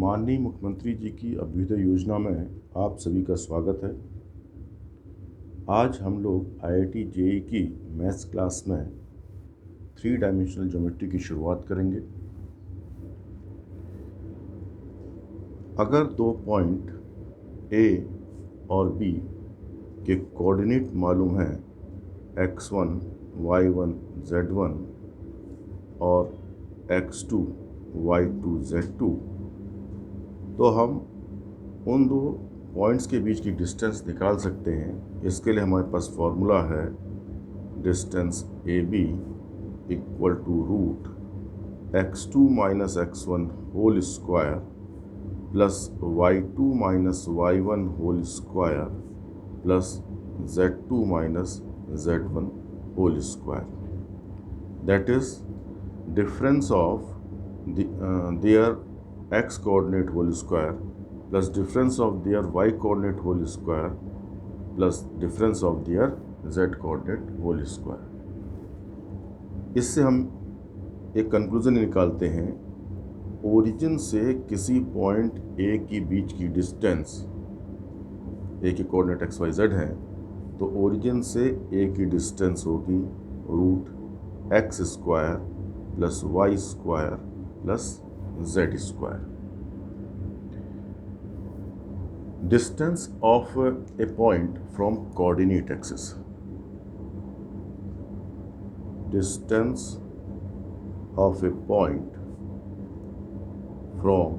माननीय मुख्यमंत्री जी की अभ्युदय योजना में आप सभी का स्वागत है। आज हम लोग आईआईटी जेईई की मैथ्स क्लास में 3 डायमेंशनल ज्योमेट्री की शुरुआत करेंगे। अगर दो पॉइंट ए और बी के कोऑर्डिनेट मालूम हैं x1, y1, z1 और x2, y2, z2, तो हम उन दो पॉइंट्स के बीच की डिस्टेंस निकाल सकते हैं। इसके लिए हमारे पास फॉर्मूला है distance A B equal to root x2 minus x1 whole square plus y2 minus y1 whole square plus z2 minus z1 whole square. That is difference of their x coordinate whole square plus difference of their y coordinate whole square plus difference of their z coordinate whole square। इससे हम एक conclusion निकालते हैं, origin से किसी point A की बीच की distance, ए के कोऑर्डिनेट एक्स वाई जेड है, तो ओरिजिन से ए की डिस्टेंस होगी root X square plus Y square plus Z square. Distance of a point from coordinate axis. Distance of a point from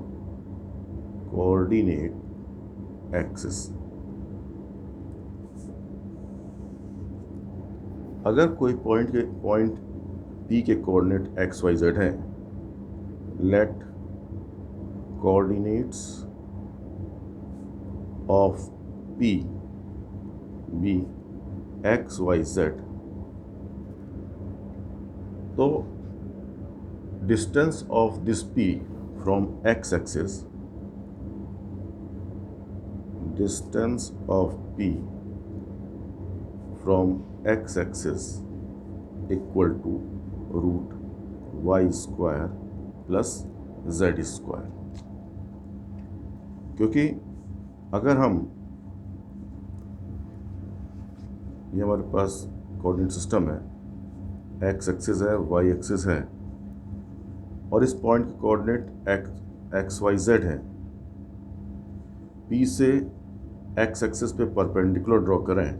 coordinate axis. अगर कोई पॉइंट P के coordinate X Y Z हैं, let coordinates of P be x y z, तो distance of this P from x axis, distance of P from x axis equal to root y square plus z square। क्योंकि अगर हम, ये हमारे पास coordinate system है, x axis है, Y axis है, और इस पॉइंट के कोऑर्डिनेट एक्स वाई जेड है। पी से एक्स एक्सिस पे परपेंडिकुलर ड्रॉ करें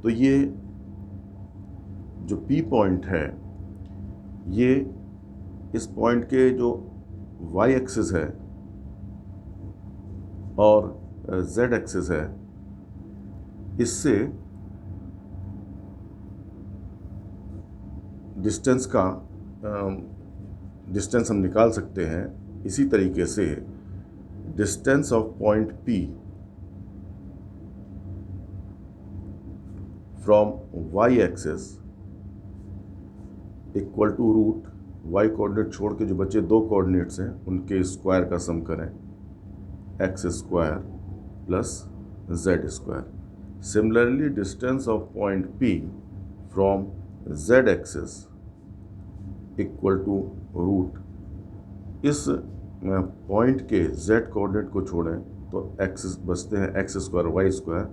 तो ये जो पी पॉइंट है, ये इस पॉइंट के जो वाई एक्सिस है और z एक्सिस है, इससे डिस्टेंस हम निकाल सकते हैं। इसी तरीके से distance of point P from y axis equal to root y coordinate छोड़ के जो बचे दो कोऑर्डिनेट्स हैं उनके स्क्वायर का सम करें, X square plus Z square. Similarly distance of point P from z axis equal to root, इस पॉइंट के z कोऑर्डिनेट को छोड़ें तो एक्स बचते हैं X square Y square,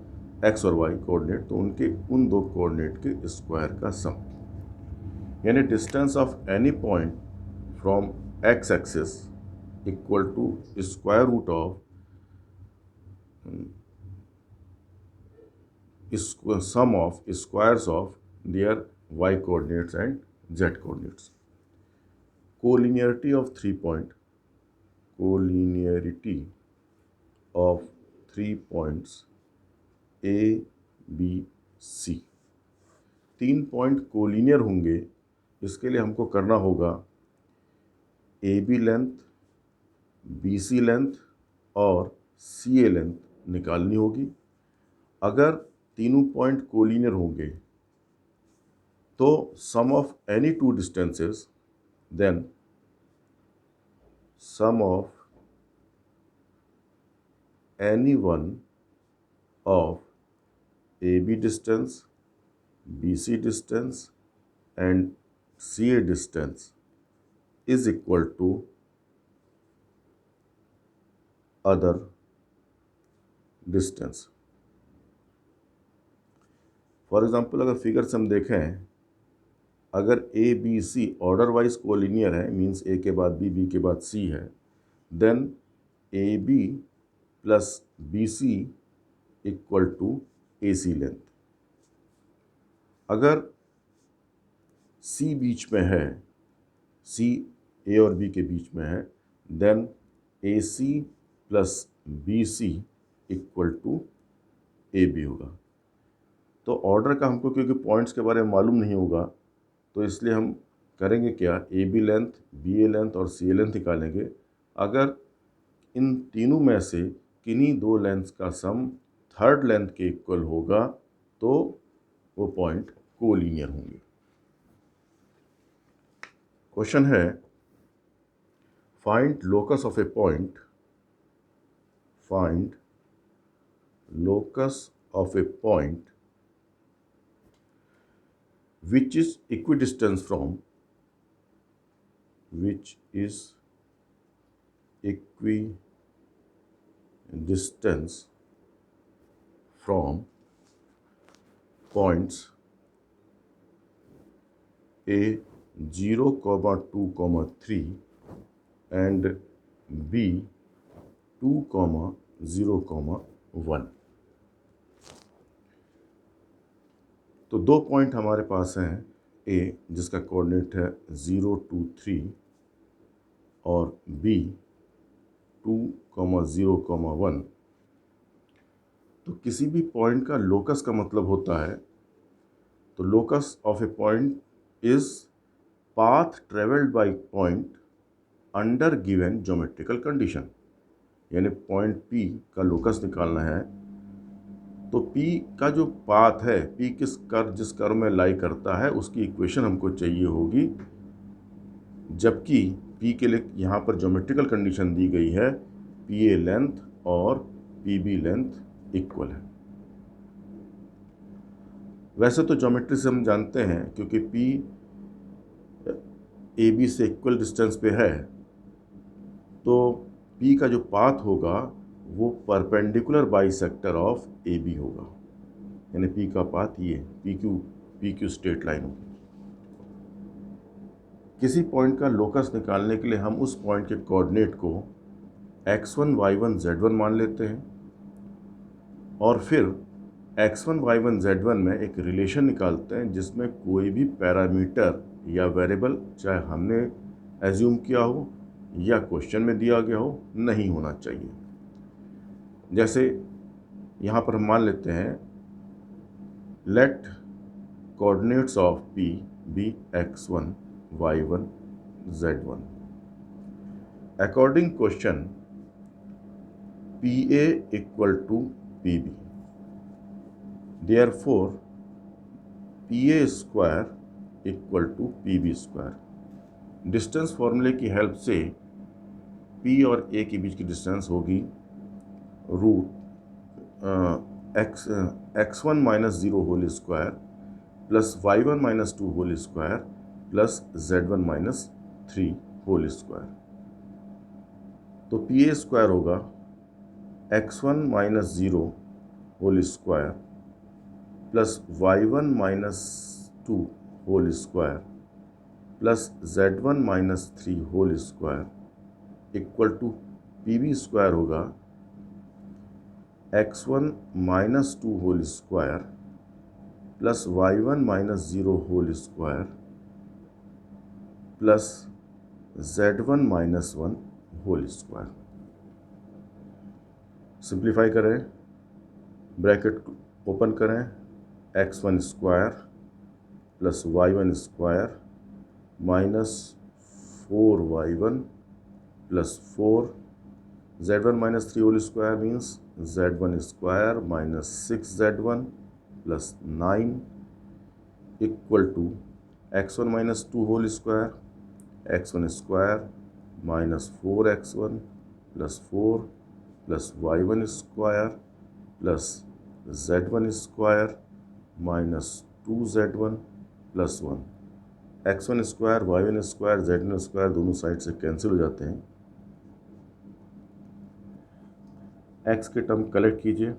X और वाई कोऑर्डिनेट, तो उन दो कोऑर्डिनेट के स्क्वायर का सम। यानी distance of any point from X axis equal to square root of sum of squares of their y coordinates and z coordinates. Collinearity of 3 points. Collinearity of 3 points A, B, C. 3 point collinear होंगे, इसके लिए हमको करना होगा AB length, BC length और CA length निकालनी होगी। अगर तीनों पॉइंट कोलिनियर होंगे तो sum of any two distances, then sum of any one of AB distance, BC distance and CA distance is equal to other distance. For example अगर figure से हम देखें, अगर A B C order wise collinear है, means A के बाद B के बाद सी है, then A B plus B C equal to A C length. अगर सी बीच में है, सी ए और बी के बीच में है, then A C plus B C equal to A B होगा. तो ऑर्डर का हमको क्योंकि पॉइंट्स के बारे में मालूम नहीं होगा, तो इसलिए हम करेंगे क्या, A B length, B A length और सी ए लेंथ निकालेंगे. अगर इन तीनों में से किन्हीं दो लेंथ्स का सम थर्ड लेंथ के इक्वल होगा तो वो पॉइंट कोलिनियर होंगे. क्वेश्चन है, find locus of A point, find locus of A point which is equidistant from, which is equidistance from points A 0, 2, 3 and B 2, 0, 1. तो दो पॉइंट हमारे पास हैं, ए जिसका कोऑर्डिनेट है 0, 2, 3 और बी 2, 0, 1. तो किसी भी पॉइंट का लोकस का मतलब होता है, तो locus of A point is path travelled by point under given geometrical condition. यानी पॉइंट पी का लोकस निकालना है, तो P का जो पाथ है, P जिस कर्व में लाई करता है, उसकी इक्वेशन हमको चाहिए होगी, जबकि P के लिए यहाँ पर ज्योमेट्रिकल कंडीशन दी गई है PA लेंथ और PB लेंथ इक्वल है. वैसे तो ज्योमेट्री से हम जानते हैं, क्योंकि P AB से इक्वल डिस्टेंस पे है, तो P का जो पाथ होगा वो perpendicular bisector of A B होगा. यानी पी का पाथ ये पी क्यू स्ट्रेट लाइन होगी. किसी पॉइंट का लोकस निकालने के लिए हम उस पॉइंट के कोऑर्डिनेट को x1, y1, z1 मान लेते हैं, और फिर x1, y1, z1 में एक रिलेशन निकालते हैं जिसमें कोई भी पैरामीटर या वेरिएबल, चाहे हमने एज्यूम किया हो या क्वेश्चन में दिया गया हो, नहीं होना चाहिए. जैसे यहाँ पर हम मान लेते हैं, let coordinates of P be x1, y1, z1. According question PA equal to PB, therefore PA square equal to PB square. Distance फॉर्मूले की हेल्प से P और A के बीच की डिस्टेंस होगी root x1 minus 0 whole square plus y1 minus 2 whole square plus z1 minus 3 whole square. तो PA square होगा x1 minus 0 whole square plus y1 minus 2 whole square plus z1 minus 3 whole square equal to PB square होगा x1 minus 2 whole square plus y1 minus 0 whole square plus z1 minus 1 whole square. Simplify करें, bracket open करें, x1 square plus y1 square minus 4y1 plus 4, z1 minus 3 whole square means z1 square minus 6z1 plus 9 equal to x1 minus 2 whole square, x1 square minus 4x1 plus 4 plus y1 square plus z1 square minus 2z1 plus 1. x1 square, y1 square, z1 square दोनों side से cancel हो जाते हैं. X के term collect कीजिए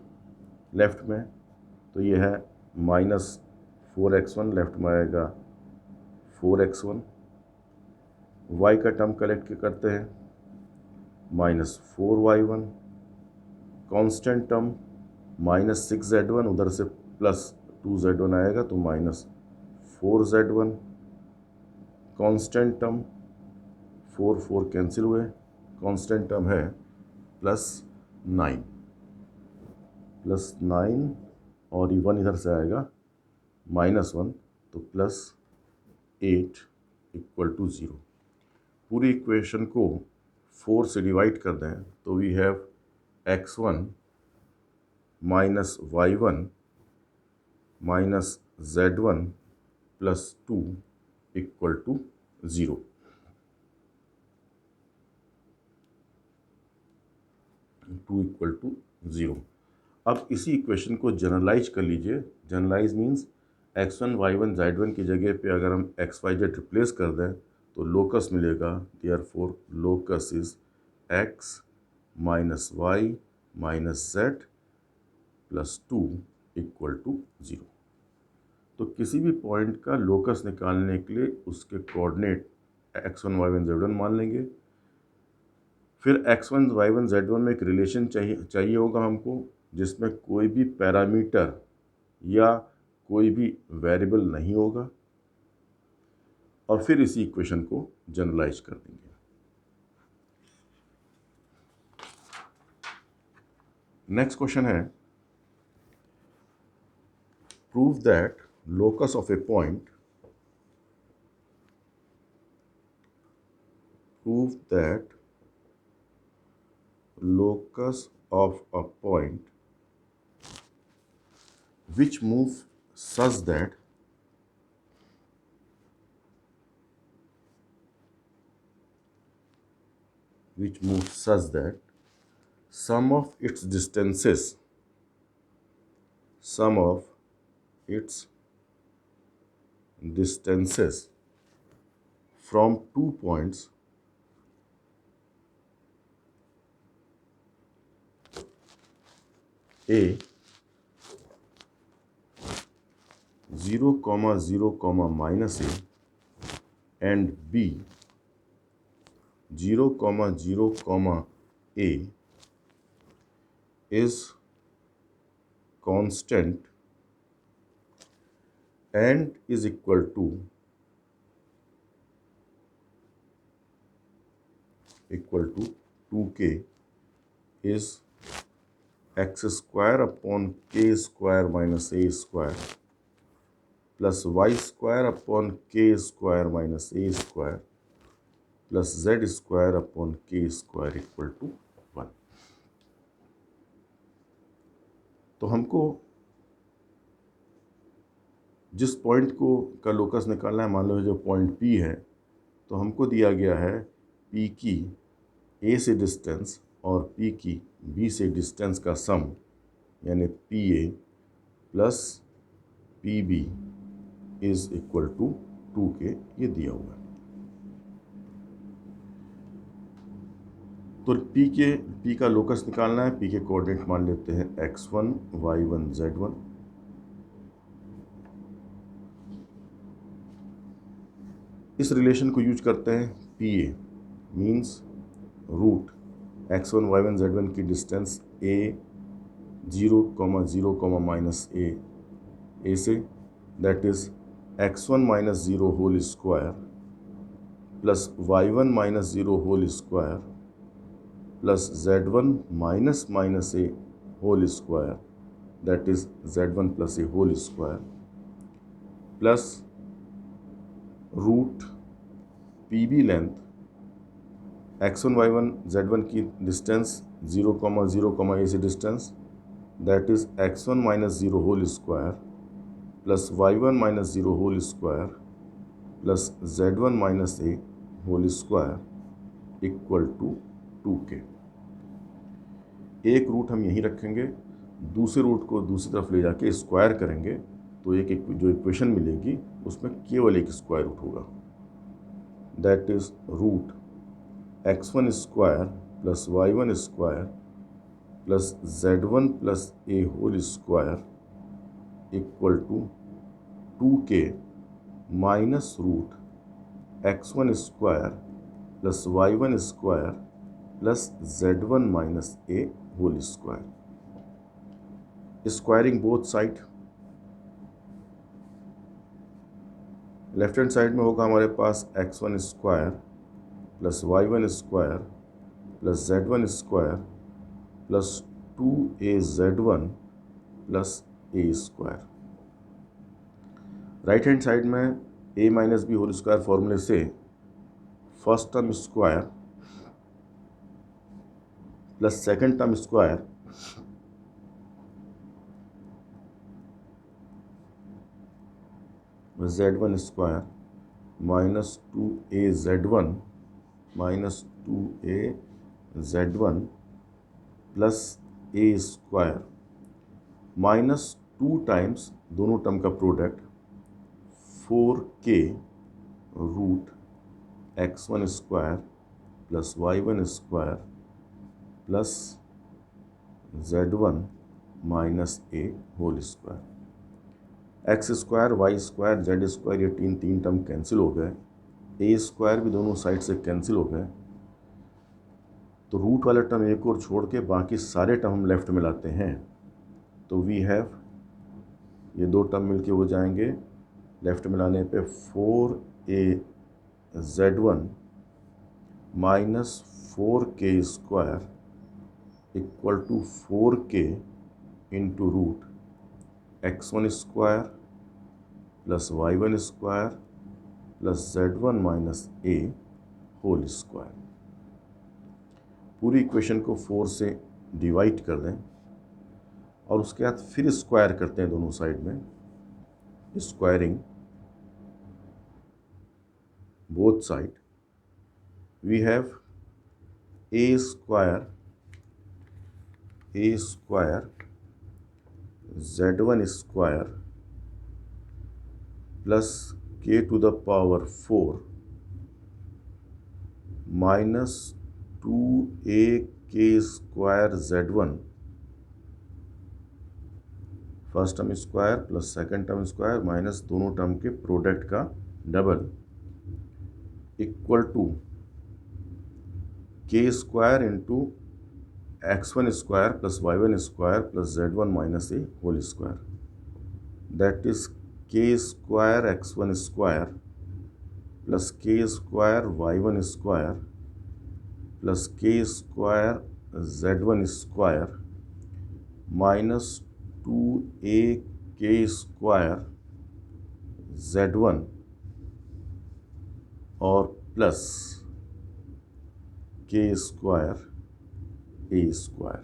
left में, तो ये है -4x1, लेफ्ट में आएगा 4x1। वाई का टर्म कलेक्ट करते हैं, -4y1। कांस्टेंट टर्म -6z1, उधर से +2z1 आएगा तो -4z1। कांस्टेंट टर्म 4 कैंसिल हुए, कांस्टेंट टर्म है +9 और ये 1 इधर से आएगा -1, तो +8 = 0। पूरी इक्वेशन को 4 से डिवाइड कर दें तो we have x1 - y1 - z1 + 2 = 0। अब इसी इक्वेशन को जनरलाइज कर लीजिए। Generalise means x1 y1 z1 की जगह पे अगर हम xyz रिप्लेस कर दें तो लोकस मिलेगा। Therefore locus is x - y - z + 2 = 0। तो किसी भी पॉइंट का लोकस निकालने के लिए उसके कोऑर्डिनेट x1 y1 z1 मान लेंगे। फिर x1 y1 z1 में एक रिलेशन चाहिए होगा हमको, जिसमें कोई भी पैरामीटर या कोई भी वेरिएबल नहीं होगा, और फिर इसी इक्वेशन को जनरलाइज कर देंगे। नेक्स्ट क्वेश्चन है, prove that locus of A point locus of a point which moves such that sum of its distances from 2 points A 0, 0, -a and B 0, 0, a is constant and is equal to 2k is x square upon k square minus a square plus y square upon k square minus a square plus z square upon k square equal to 1। तो हमको जिस point का locus निकालना है, मान लो जो point P है, तो हमको दिया गया है P की A से डिस्टेंस और P की B से डिस्टेंस का सम, यानी PA plus PB is equal to 2k, ये दिया हुआ है। तो P का लोकस निकालना है। P के कोऑर्डिनेट मान लेते हैं x1 y1 z1। इस रिलेशन को यूज करते हैं। PA means root x1 y1 z1 की डिस्टेंस A 0, 0, -a से, that is x1 - 0 whole square plus y1 - 0 whole square plus z1 - -a whole square, that is z1 + a whole square plus root PB length x1 y1 z1 की distance 0, 0, a से distance, that is x1 - 0 whole square plus y1 - 0 whole square plus z1 - a whole square equal to 2k। एक root हम यहीं रखेंगे, दूसरे root को दूसरी तरफ ले जाके स्क्वायर करेंगे, तो जो इक्वेशन मिलेगी उसमें केवल एक स्क्वायर रूट होगा, that is root x1 square plus y1 square plus z1 plus a whole square equal to 2k minus root x1 square plus y1 square plus z1 minus a whole square. Squaring both side, left hand side में होगा हमारे पास x1 square plus y1 square plus z1 square plus 2az1 plus a square. Right hand side में a minus B whole square फॉर्मूले से first term square plus second term square z1 square minus 2az1 minus 2az1 plus a square minus 2 times दोनों term का product 4k root x1 square plus y1 square plus z1 minus a whole square. X square Y square Z square ये तीन term cancel हो गए, ए square भी दोनों side से cancel हो गए, तो रूट वाला टर्म एक और छोड़ के बाकी सारे टर्म हम लेफ्ट में लाते हैं। तो वी हैव, ये दो टर्म मिलके हो जाएंगे लेफ्ट में लाने पे 4az1 minus 4k square equal to 4k into root x1 square plus y1 square plus z1 minus a whole square. पूरी इक्वेशन को 4 से डिवाइड कर दें और उसके बाद फिर स्क्वायर करते हैं दोनों साइड में, squaring both side. We have a square z1 square plus k to the power 4 minus 2ak square z1 first term square plus second term square minus दोनों टर्म के प्रोडक्ट का double equal to k square into x1 square plus y1 square plus z1 minus a whole square, that is k square x1 square plus k square y1 square plus k square z1 square minus 2ak square z1 और plus k square a square.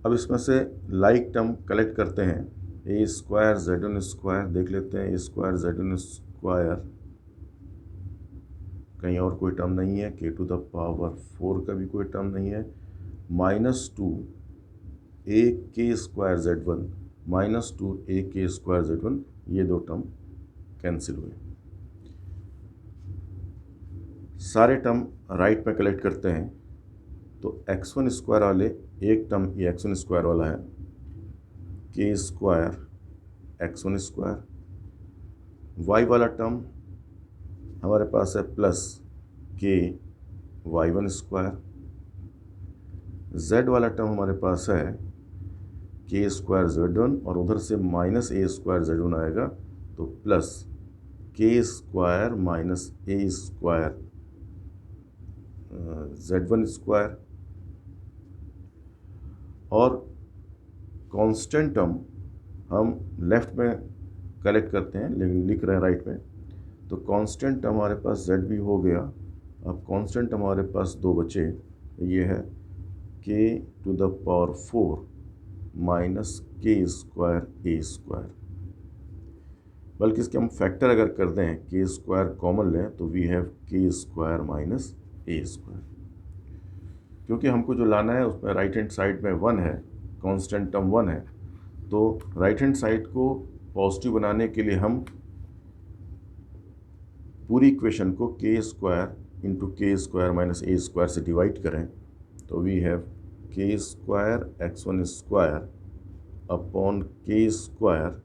अब इसमें से like term collect करते हैं, ए square z1 square देख लेते हैं, ए square z1 square कहीं और कोई टर्म नहीं है, k टू द पावर 4 का भी कोई टर्म नहीं है, minus 2 ak square z1 minus 2 ak square z1, ये दो टर्म कैंसिल हुए। सारे टर्म राइट में कलेक्ट करते हैं, तो x1 स्क्वायर वाले एक टर्म ये x1 स्क्वायर वाला है, k square x1 square, y वाला टर्म हमारे पास है plus k y1 square, z वाला टर्म हमारे पास है k स्क्वायर z1 और उधर से माइनस ए स्क्वायर z1 आएगा, तो प्लस k स्क्वायर माइनस ए स्क्वायर z1 स्क्वायर। और कांस्टेंट टर्म हम लेफ्ट में कलेक्ट करते हैं लेकिन लिख रहे हैं राइट में, तो कांस्टेंट टर्म हमारे पास z भी हो गया। अब कांस्टेंट टर्म हमारे पास दो बचे, ये है k to the power 4 minus k square a square, बल्कि इसके हम फैक्टर अगर कर दें k स्क्वायर कॉमन लें तो we have k square minus A square. क्योंकि हमको जो लाना है उसमें राइट हैंड साइड में 1 है, कांस्टेंट टर्म 1 है, तो राइट हैंड साइड को पॉजिटिव बनाने के लिए हम पूरी इक्वेशन को k square into K square minus ए स्क्वायर से डिवाइड करें तो we have K square X one square upon K square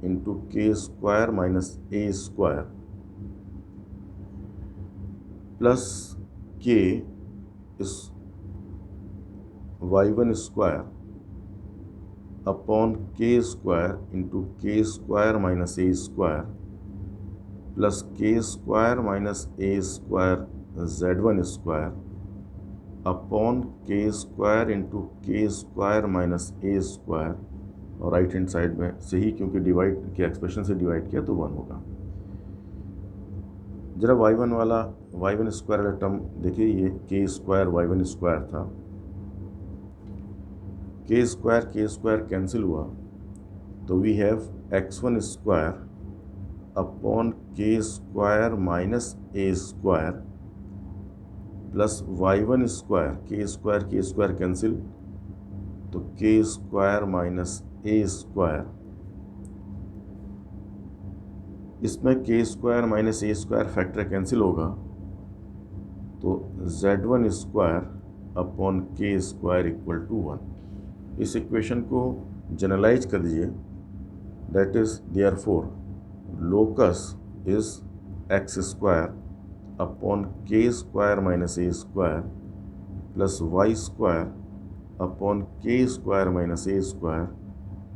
into K square minus A square plus K इस Y one square upon K square into K square minus ए square plus K square minus ए square Z one square upon K square into K square minus ए square, और right hand side में से ही क्योंकि divide के expression से divide किया तो 1 होगा। जरा वाई वन स्क्वायर वाला टर्म देखिए, ये के स्क्वायर वाई वन स्क्वायर था, के स्क्वायर कैंसिल हुआ तो we have X one square upon K square minus A square plus Y one square, K square cancel तो के स्क्वायर माइनस ए square, इसमें के स्क्वायर माइनस ए square factor cancel होगा तो Z one square upon K square equal to 1। इस equation को generalize कर दीजिए, that is therefore locus is X square upon K square minus A square plus Y square upon K square minus A square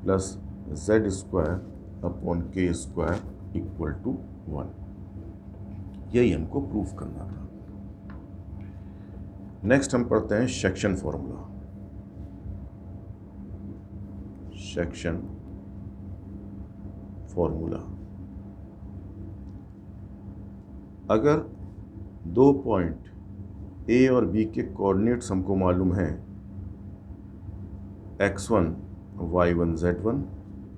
plus Z square upon K square equal to 1। यही हमको proof करना था। Next हम पढ़ते हैं section formula. Section formula, अगर 2 point A और B के कोऑर्डिनेट्स हमको मालूम हैं x1 y1 z1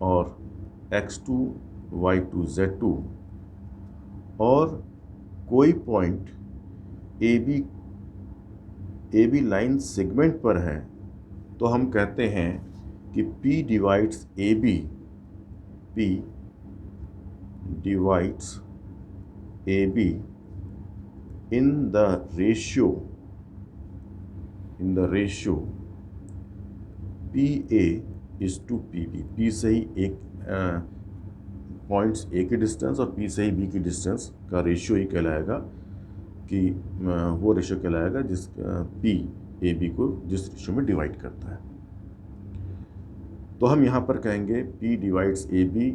और x2 y2 z2, और कोई point A B line segment पर है, तो हम कहते हैं कि P divides A B, P divides A B in the ratio PA is to PB। P से ही एक पॉइंट्स A की डिस्टेंस और P से ही B की डिस्टेंस का रेशियो ही कहलाएगा कि वो रेशियो कहलाएगा जिस P ए बी को जिस रेशियो में डिवाइड करता है। तो हम यहाँ पर कहेंगे P divides A B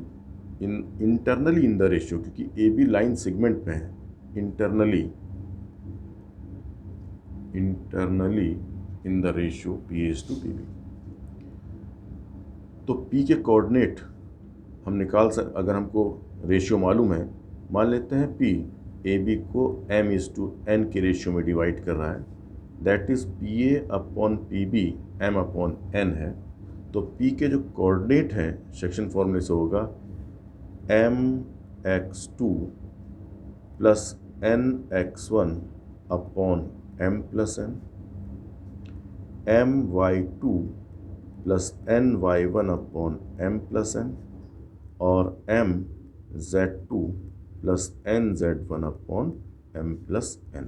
internally in the ratio, क्योंकि ए बी लाइन सेगमेंट में है, internally in the ratio P is to PB। तो P के कोऑर्डिनेट हम अगर हमको रेशियो मालूम है, मान लेते हैं P ए बी को m is to n के रेशियो में डिवाइड कर रहा है, that is PA upon PB m upon n है। तो P के जो कोऑर्डिनेट हैं सेक्शन फॉर्मूले से होगा mx2 plus nx1 upon m plus n, my2 plus ny1 upon m plus n, और mz2 plus nz1 upon m plus n।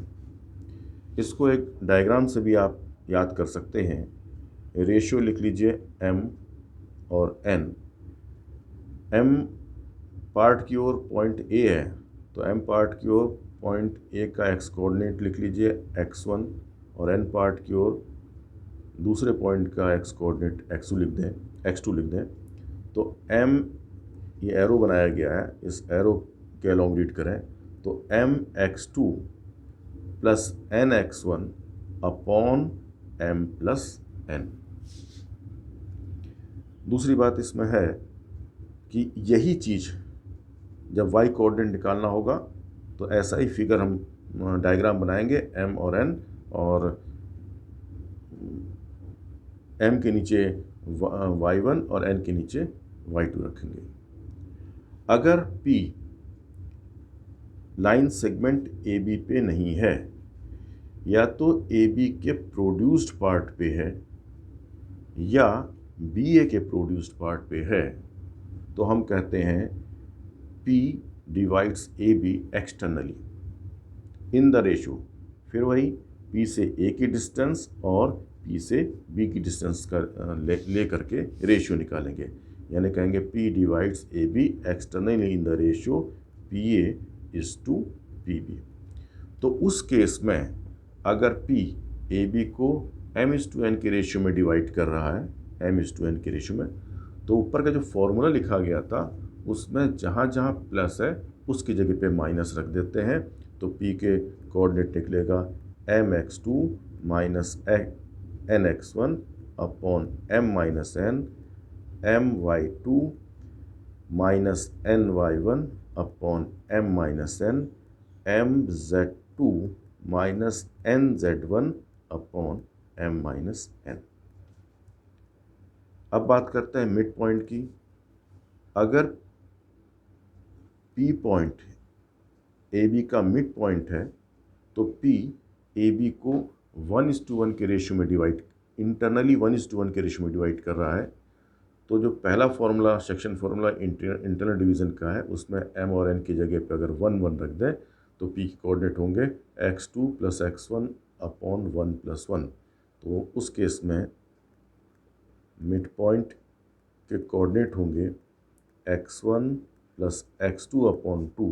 इसको एक डायग्राम से भी आप याद कर सकते हैं। रेशियो लिख लीजिए m और n। m पार्ट की ओर पॉइंट A है, तो m पार्ट की ओर पॉइंट A का x कोऑर्डिनेट लिख लीजिए x1, और n पार्ट की ओर दूसरे पॉइंट का x कोऑर्डिनेट x2 लिख दें। तो m, ये एरो बनाया गया है, इस एरो के अलॉन्ग रीड करें तो mx2 plus nx1 upon m plus n। दूसरी बात इसमें है कि यही चीज़ जब y कोऑर्डिनेट निकालना होगा तो ऐसा ही फिगर हम डायग्राम बनाएंगे m और n, और m के नीचे y1 और n के नीचे y2 रखेंगे। अगर P लाइन सेगमेंट AB पे नहीं है, या तो AB के प्रोड्यूस्ड पार्ट पे है या BA के प्रोड्यूस्ड पार्ट पे है, तो हम कहते हैं P divides A B externally in the ratio. फिर वही P से A की डिस्टेंस और P से B की डिस्टेंस का ले करके रेशियो निकालेंगे। यानी कहेंगे P divides A B externally in the ratio PA is to PB। तो उस केस में अगर P AB को M/N के रेशियो में डिवाइड कर रहा है, M/N के रेशियो में, तो ऊपर का जो फॉर्मूला लिखा गया था उसमें जहाँ जहाँ प्लस है उसकी जगह पे माइनस रख देते हैं। तो P के कोऑर्डिनेट निकलेगा mx2 minus nx1 upon m minus n, my2 minus ny1 upon m minus n, mz2 minus nz1 upon m minus n। अब बात करते हैं मिड पॉइंट की। अगर P पॉइंट AB का मिड पॉइंट है तो P AB को 1:1 के रेशियो में डिवाइड, इंटरनली 1:1 के रेशियो में डिवाइड कर रहा है। तो जो पहला formula, section formula internal division का है, उसमें m और n की जगह पे अगर 1 रख दें तो P के कोऑर्डिनेट होंगे x2 plus x1 upon 1 plus 1। तो उस केस में मिड पॉइंट के कोऑर्डिनेट होंगे x1 plus x2 upon 2,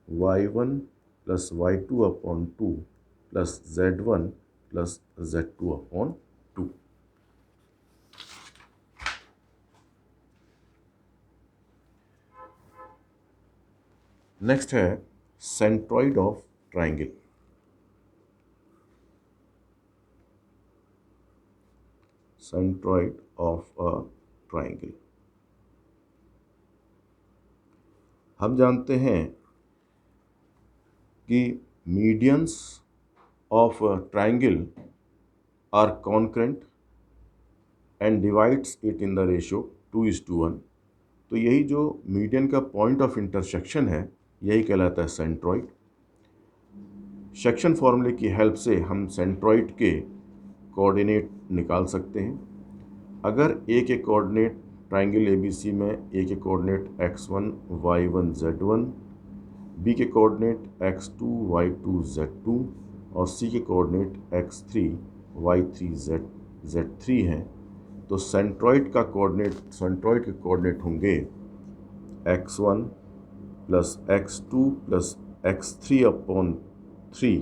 y1 plus y2 upon 2 plus z1 plus z2 upon 2। Next है centroid of triangle. Centroid of a triangle. हम जानते हैं कि medians of triangle are concurrent and divides it in the ratio 2:1। तो यही जो median का point of intersection है यही कहलाता है सेंट्रॉइड। सेक्शन फॉर्मूले की हेल्प से हम सेंट्रॉइड के कोऑर्डिनेट निकाल सकते हैं। अगर ए के कोऑर्डिनेट ट्राइंगल ABC में ए के coordinate x1 y1 z1, B के कोऑर्डिनेट x2 y2 z2 और सी के कोऑर्डिनेट x3 y3 z3 हैं, तो सेंट्रॉइड के कोऑर्डिनेट होंगे x1 plus x2 plus x3 upon 3,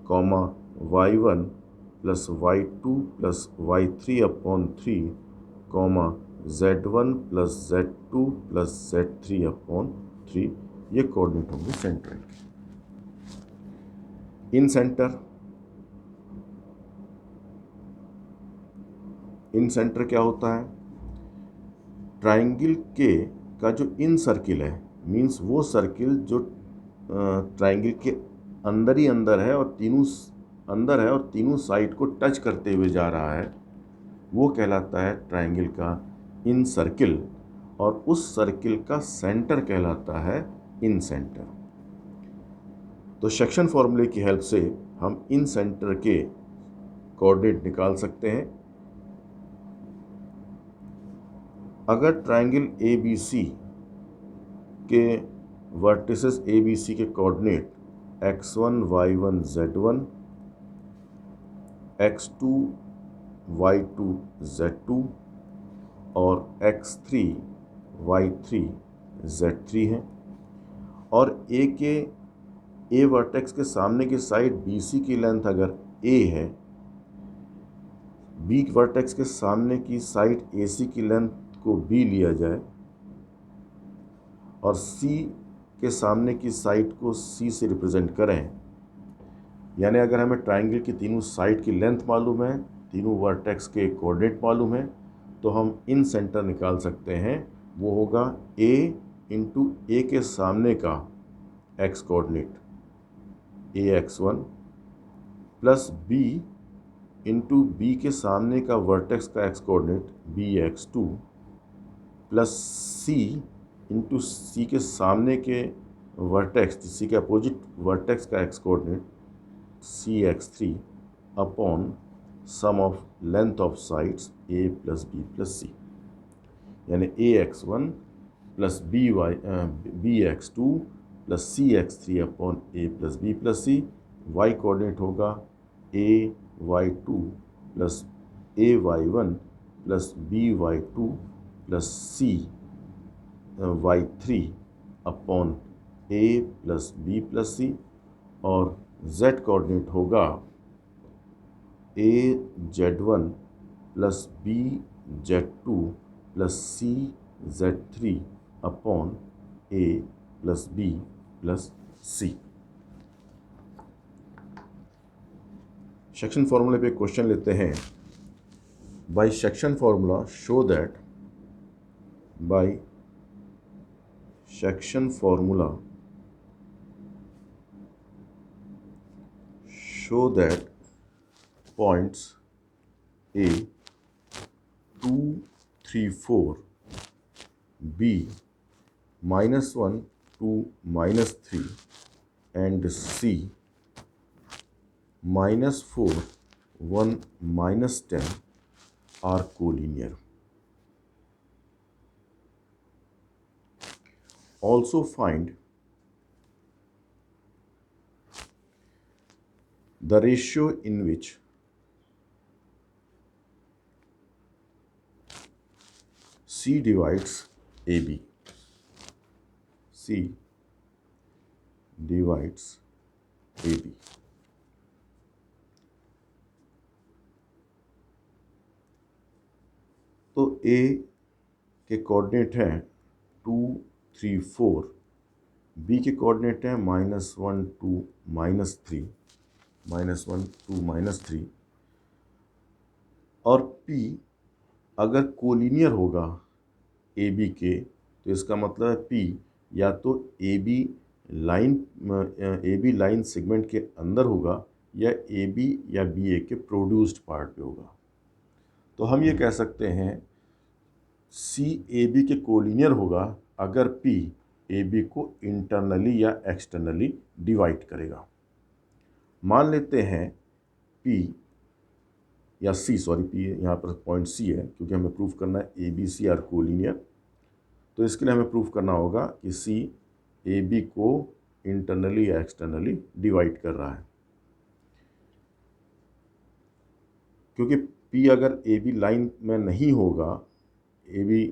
comma y1 plus y2 plus y3 upon 3, comma z1 plus z2 plus z3 upon 3। ये coordinate होंगे centroid. इन centre क्या होता है? ट्राइंगल के का जो इन सर्किल है, मीन्स वो सर्किल जो ट्राइंगल के अंदर ही अंदर है और तीनों साइड को टच करते हुए जा रहा है, वो कहलाता है ट्राइंगल का इन सर्किल, और उस सर्किल का सेंटर कहलाता है इन सेंटर। तो सेक्शन फॉर्मूले की हेल्प से हम इन सेंटर के कोऑर्डिनेट निकाल सकते हैं। अगर ट्राइंगल ABC के वर्टिसेस ABC के coordinate x1 y1 z1, x2 y2 z2 और x3 y3 z3 हैं, और A वर्टेक्स के सामने की साइड BC की लेंथ अगर A है, B वर्टेक्स के सामने की साइड AC की लेंथ को B लिया जाए और C के सामने की साइड को C से रिप्रेजेंट करें, यानी अगर हमें ट्राइंगल की तीनों साइड की लेंथ मालूम है, तीनों वर्टेक्स के कोऑर्डिनेट मालूम है, तो हम इन सेंटर निकाल सकते हैं। वो होगा A इंटू A के सामने का x coordinate AX1 plus B into B के सामने का वर्टेक्स का x coordinate BX2 plus C into C के सामने के वर्टेक्स, C के अपोजिट वर्टेक्स का x coordinate CX3 upon sum of length of sides A plus B plus C, यानी AX1 plus B X two plus C X three upon A plus B plus C. Y coordinate होगा A Y two plus A Y one plus B Y two plus C Y three upon A plus B plus C. और z coordinate होगा A Z one plus B Z two plus C Z three upon A plus B plus C. Section फॉर्मूले पे question लेते हैं। By section formula show that by section formula show that points A 2, 3, 4, B -1 to -3 and C -4, 1, -10 are collinear. Also find the ratio in which C divides AB. C divides AB. तो A के coordinate हैं 2, 3, 4, B के coordinate हैं -1 to -3, -1 to -3, और P अगर collinear होगा A B के तो इसका मतलब है P या तो ए बी लाइन सेगमेंट के अंदर होगा या ए बी या बी ए के प्रोड्यूस्ड पार्ट पे होगा। तो हम ये कह सकते हैं सी ए बी के कोलिनियर होगा अगर P ए बी को इंटरनली या एक्सटर्नली डिवाइड करेगा। मान लेते हैं P या C, सॉरी P यहाँ पर पॉइंट C है क्योंकि हमें प्रूफ करना है A B C are collinear. तो इसके लिए हमें प्रूफ करना होगा कि C ए बी को इंटरनली या एक्सटर्नली डिवाइड कर रहा है। क्योंकि P अगर ए बी लाइन में नहीं होगा, ए बी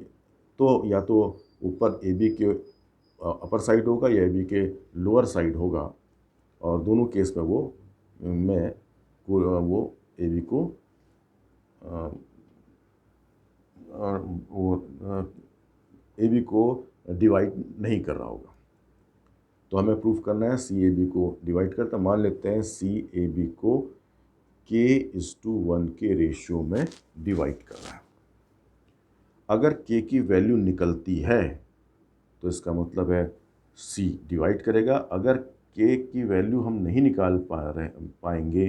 तो या तो ऊपर ए बी के अपर साइड होगा या ए बी के लोअर साइड होगा, और दोनों केस में वो ए बी को ए बी को डिवाइड नहीं कर रहा होगा। तो हमें प्रूफ करना है सी ए बी को डिवाइड करता। मान लेते हैं सी ए बी को k:1 के रेशियो में डिवाइड कर रहा है। अगर k की वैल्यू निकलती है तो इसका मतलब है C डिवाइड करेगा। अगर k की वैल्यू हम नहीं निकाल पाएंगे,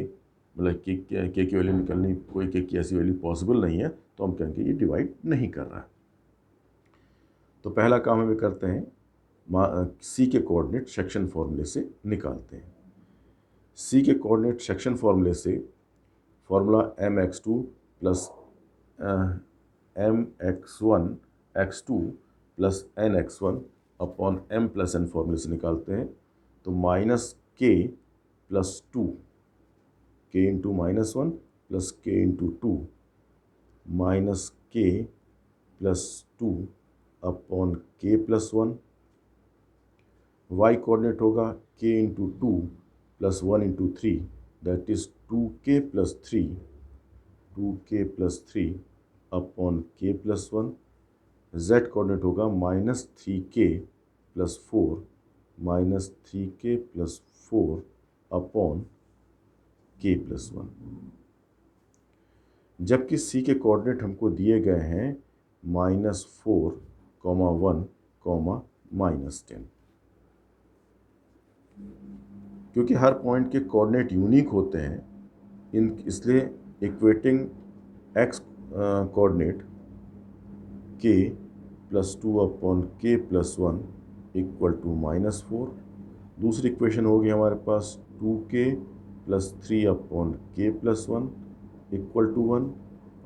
मतलब k की वैल्यू निकलनी, कोई k की ऐसी वैल्यू पॉसिबल नहीं है, तो हम कहेंगे ये डिवाइड नहीं कर रहा है। तो पहला काम हमें करते हैं, C के कोऑर्डिनेट सेक्शन फॉर्मूले से निकालते हैं। C के कोऑर्डिनेट सेक्शन फॉर्मूले से formula mx2 plus mx1 x2 plus nx1 upon m plus n फॉर्मूले से निकालते हैं। तो -k plus 2, k into -1 plus k into 2, minus k plus 2 upon k plus 1। y coordinate होगा k into 2 plus 1 into 3, that is 2k plus 3, 2k plus 3 upon k plus 1। z coordinate होगा -3k plus 4, -3k plus 4 upon k plus 1। जबकि c के coordinate हमको दिए गए हैं -4, 1, -10। क्योंकि हर पॉइंट के कोऑर्डिनेट यूनिक होते हैं, इसलिए equating x coordinate k plus 2 upon k plus 1 equal to -4। दूसरी इक्वेशन होगी हमारे पास 2k plus 3 upon k plus 1 equal to 1।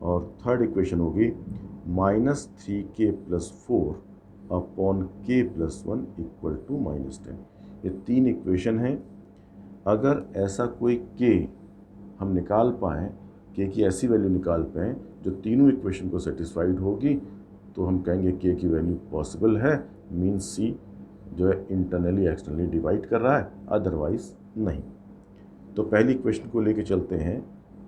और थर्ड इक्वेशन होगी -3k plus 4 upon k plus 1 equal to -10। ये 3 इक्वेशन हैं। अगर ऐसा कोई k हम निकाल पाएँ, k की ऐसी वैल्यू निकाल पाएँ जो तीनों इक्वेशन को सेटिस्फाइड होगी, तो हम कहेंगे k की वैल्यू पॉसिबल है, मीन्स c जो है इंटरनली एक्सटर्नली डिवाइड कर रहा है, अदरवाइज नहीं। तो पहली इक्वेशन को लेके चलते हैं।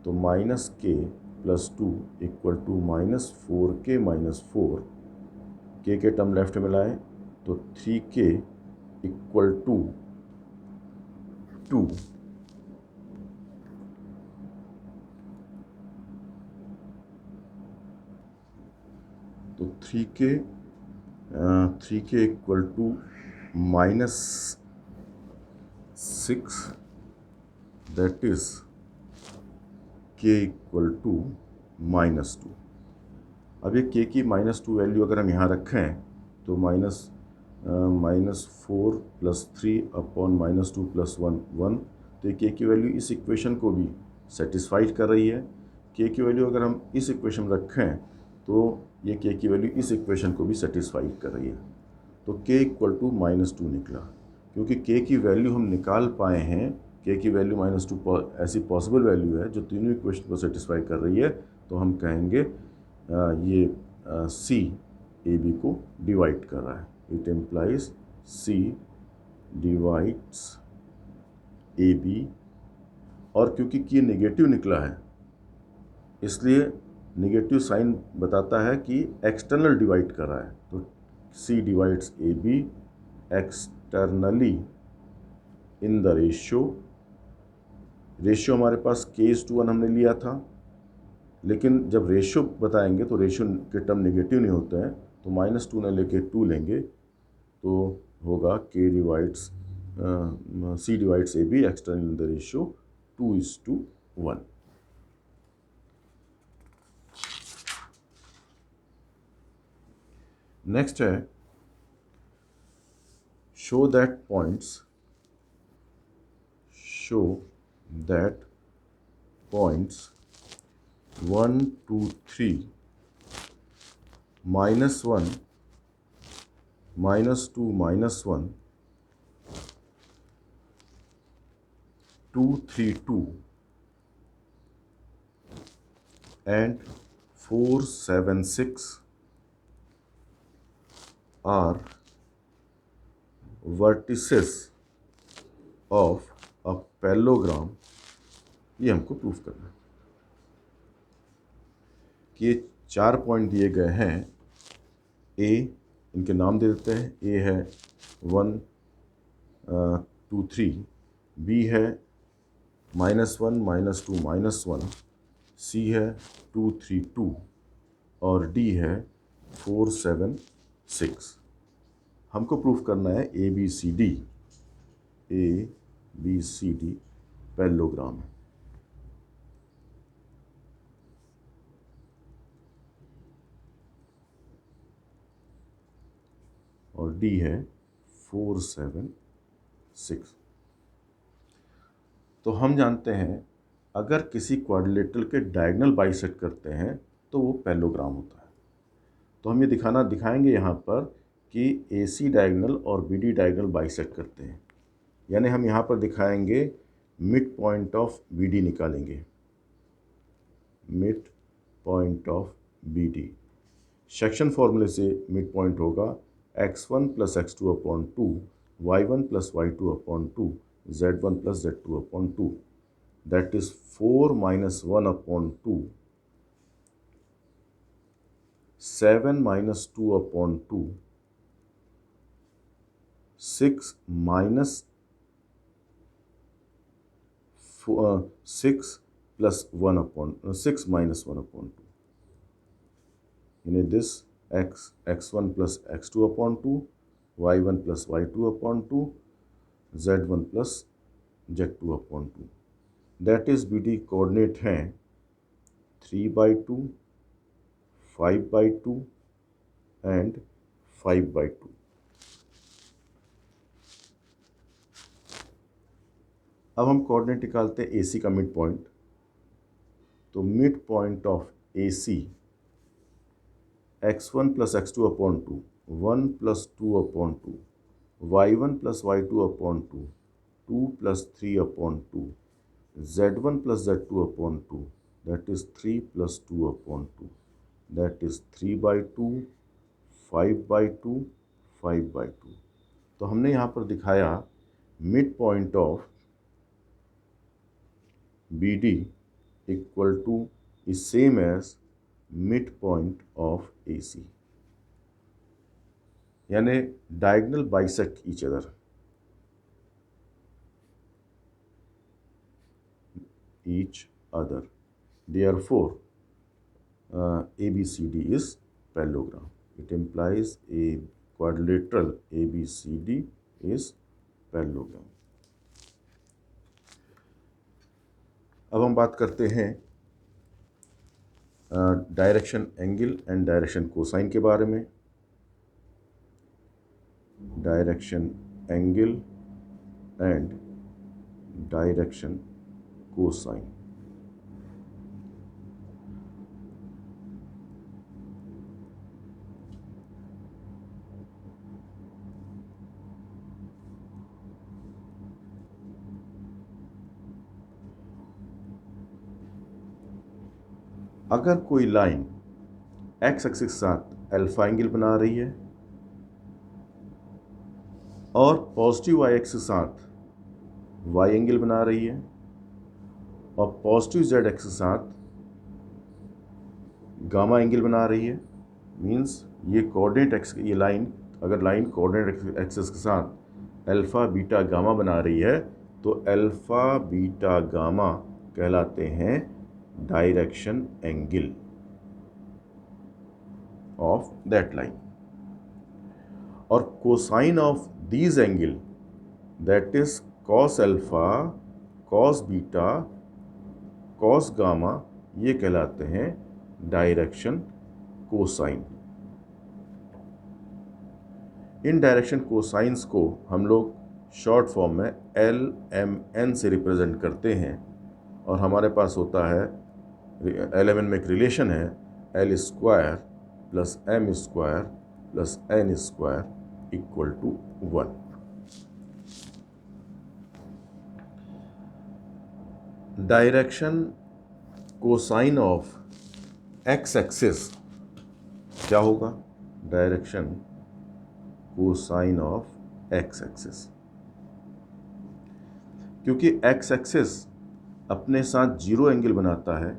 तो -k plus 2 equal to -4k minus 4, k के टर्म लेफ्ट में लाएँ तो 3k इक्वल टू 2। तो 3k equal to -6, that is k equal to -2। अब ये k की -2 वैल्यू अगर हम यहाँ रखें तो -4 प्लस 3 अपॉन -2 प्लस 1 1। तो ये k की वैल्यू इस इक्वेशन को भी सेटिस्फाइड कर रही है। k की वैल्यू अगर हम इस इक्वेशन में रखें तो ये k की वैल्यू इस इक्वेशन को भी सेटिस्फाइड कर रही है। तो k इक्वल टू -2 निकला। क्योंकि k की वैल्यू हम निकाल पाए हैं, k की वैल्यू -2 ऐसी पॉसिबल वैल्यू है जो तीनों इक्वेशन को सेटिस्फाई कर रही है, तो हम कहेंगे ये C AB को डिवाइड कर रहा है। It implies C divides AB। और क्योंकि k नेगेटिव निकला है, इसलिए नेगेटिव साइन बताता है कि एक्सटर्नल डिवाइड कर रहा है। तो C divides AB externally in the ratio हमारे पास k:1 हमने लिया था, लेकिन जब रेशियो बताएंगे तो रेशियो के टर्म नेगेटिव नहीं होते हैं, तो -2 न लेके 2 लेंगे तो होगा C divides AB external in the ratio 2:1। Next है show that points 1 2 3 -1 -2 -1 2 3 2 and 4 7 6 are vertices of a parallelogram। ये हमको प्रूफ करना है कि ये 4 पॉइंट दिए गए हैं। ए, इनके नाम दे देते हैं। ए है 1 2 3, बी है -1 -2 -1, सी है 2 3 2 और डी है 4 7 6। हमको प्रूफ करना है A B C D parallelogram है। और डी है 4 7 6। तो हम जानते हैं अगर किसी क्वाड्रिलेटरल के डायगोनल बाइसेक्ट करते हैं तो वो पैरेललोग्राम होता है। तो हम ये दिखाएंगे यहाँ पर कि AC डायगोनल और BD डायगोनल बाइसेक्ट करते हैं। यानी हम यहाँ पर दिखाएंगे मिड पॉइंट ऑफ BD निकालेंगे, mid point of BD। Section फॉर्मूले से मिड पॉइंट होगा x1 + x2/2, y1 + y2/2, z1 + z2/2। That is 4 - 1/2, 7 - 2/2, 6 + 1/2। यानी this x1 + x2/2, y1 + y2/2, z1 + z2/2। That is BD coordinate हैं 3/2, 5/2 एंड 5/2। अब हम coordinate निकालते हैं AC का मिड पॉइंट। तो mid point of AC x1 + x2/2 1 plus 2/2, y1 plus y2/2, 2 plus 3/2, z1 plus z2/2, that is 3 plus 2/2, that is 3/2, 5/2, 5/2। तो हमने यहाँ पर दिखाया midpoint of B D equal to is same as midpoint of A C, यानी diagonal bisect each other. Therefore, ABCD is parallelogram. It implies a quadrilateral ABCD is parallelogram. अब हम बात करते हैं direction angle and direction cosine के बारे में। Direction angle and direction cosine. अगर कोई लाइन एक्स एक्सिस के साथ अल्फा एंगल बना रही है और पॉजिटिव वाई एक्सिस के साथ वाई एंगल बना रही है और पॉजिटिव जेड एक्सिस के साथ गामा एंगल बना रही है, मींस ये कोऑर्डिनेट एक्स, ये लाइन अगर लाइन कोऑर्डिनेट एक्सिस के साथ अल्फा बीटा गामा बना रही है तो अल्फा बीटा गामा कहलाते हैं direction angle of that line. और cosine of these angle that is cos alpha, cos beta, cos gamma, ये कहलाते हैं डायरेक्शन कोसाइन। इन डायरेक्शन कोसाइंस को हम लोग शॉर्ट फॉर्म में LMN से रिप्रेजेंट करते हैं और हमारे पास होता है LMN में एक रिलेशन है L square plus M square plus N square equal to 1। Direction cosine of X axis क्या होगा? Direction cosine of X axis, क्योंकि एक्स एक्सिस अपने साथ जीरो एंगल बनाता है,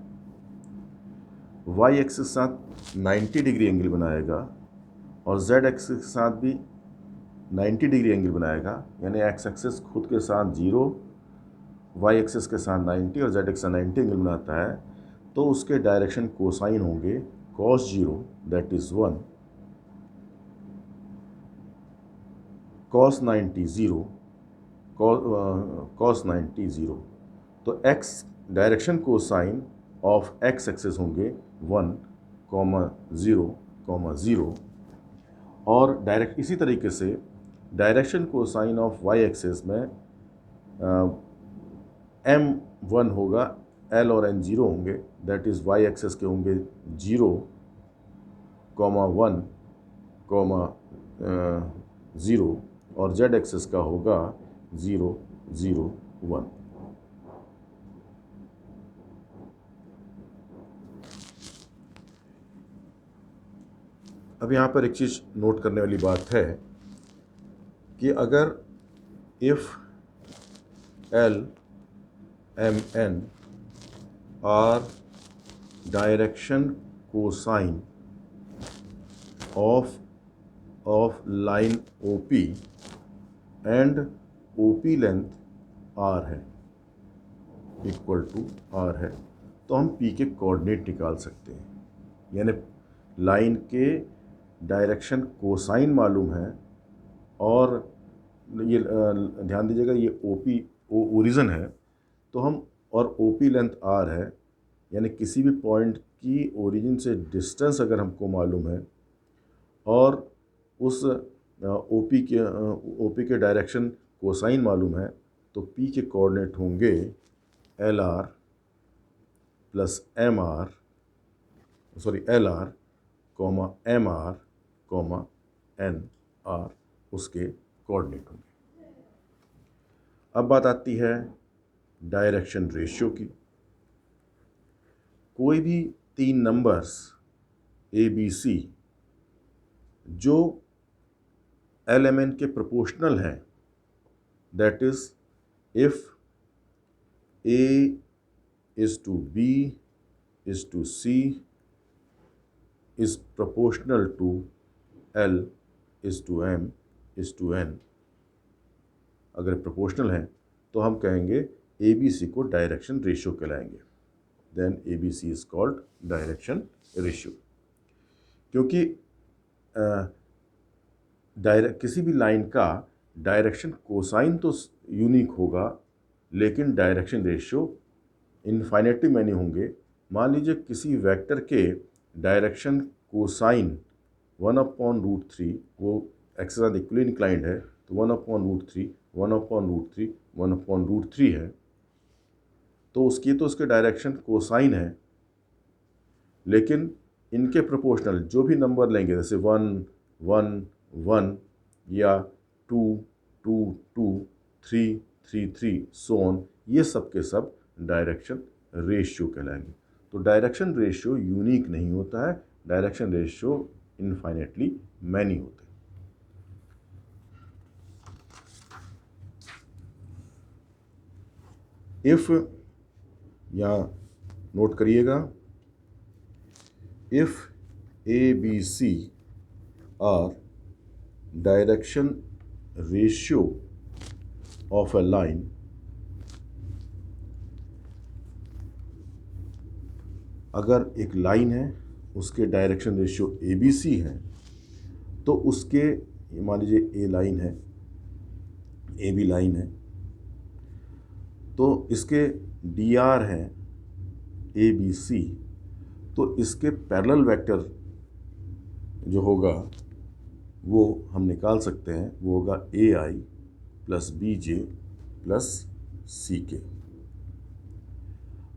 वाई एक्सिस के साथ 90 डिग्री एंगल बनाएगा और जेड एक्सिस के साथ भी 90 डिग्री एंगल बनाएगा। यानी एक्स एक्सिस खुद के साथ जीरो, वाई एक्सिस के साथ 90 और जेड एक्सिस के साथ 90 एंगल बनाता है, तो उसके डायरेक्शन कोसाइन होंगे cos zero that is 1, cos 90 0, cos 90 0। तो X direction cosine of X axis होंगे 1, 0, 0। और डायरेक्ट इसी तरीके से direction cosine of Y axis में M1 होगा, L और N 0 होंगे, दैट इज़ वाई एक्सिस के होंगे 0, 1, 0 और जेड एक्सिस का होगा 0, 0, 1। अब यहाँ पर एक चीज़ नोट करने वाली बात है कि अगर if LMN are direction cosine of line OP and OP length R है, इक्वल टू R है, तो हम P के कोऑर्डिनेट निकाल सकते हैं। यानी लाइन के डायरेक्शन कोसाइन मालूम है और ये ध्यान दीजिएगा ये OP ओरिजिन है, तो हम और OP लेंथ R है, यानी किसी भी पॉइंट की ओरिजिन से डिस्टेंस अगर हमको मालूम है और उस OP के डायरेक्शन कोसाइन मालूम है, तो P के कोऑर्डिनेट होंगे LR plus MR, LR, MR, N R उसके कोऑर्डिनेट होंगे। अब बात आती है डायरेक्शन रेशियो की। कोई भी 3 नंबर्स ए बी सी जो LMN के प्रोपोर्शनल हैं, that is if A is to B is to C is proportional to L is to M is to N। अगर प्रोपोर्शनल हैं तो हम कहेंगे ABC को डायरेक्शन रेशियो कहलाएंगे। Then ABC is called direction ratio. क्योंकि किसी भी लाइन का डायरेक्शन कोसाइन तो यूनिक होगा, लेकिन डायरेक्शन रेशियो इनफाइनेटली मैनी होंगे। मान लीजिए किसी वेक्टर के डायरेक्शन कोसाइन 1/√3, वो एक्सिस इक्वली इंक्लाइंड है तो 1/√3 1/√3 1/√3 है, तो उसके डायरेक्शन कोसाइन है। लेकिन इनके प्रोपोर्शनल जो भी नंबर लेंगे, जैसे 1 1 1 या 2 2 2 3 3 3 सो ऑन, ये सब के सब डायरेक्शन रेशियो कहलाएंगे। तो डायरेक्शन रेशियो यूनिक नहीं होता है, डायरेक्शन रेशियो इनफाइनेटली मैनी होते हैं। इफ, यहाँ नोट करिएगा, if ABC are direction ratio of a line, अगर एक लाइन है उसके डायरेक्शन रेशियो ABC है, तो उसके, मान लीजिए A लाइन है, AB लाइन है, तो इसके DR है ABC, तो इसके पैरेलल वेक्टर जो होगा वो हम निकाल सकते हैं, वो होगा AI + BJ + CK।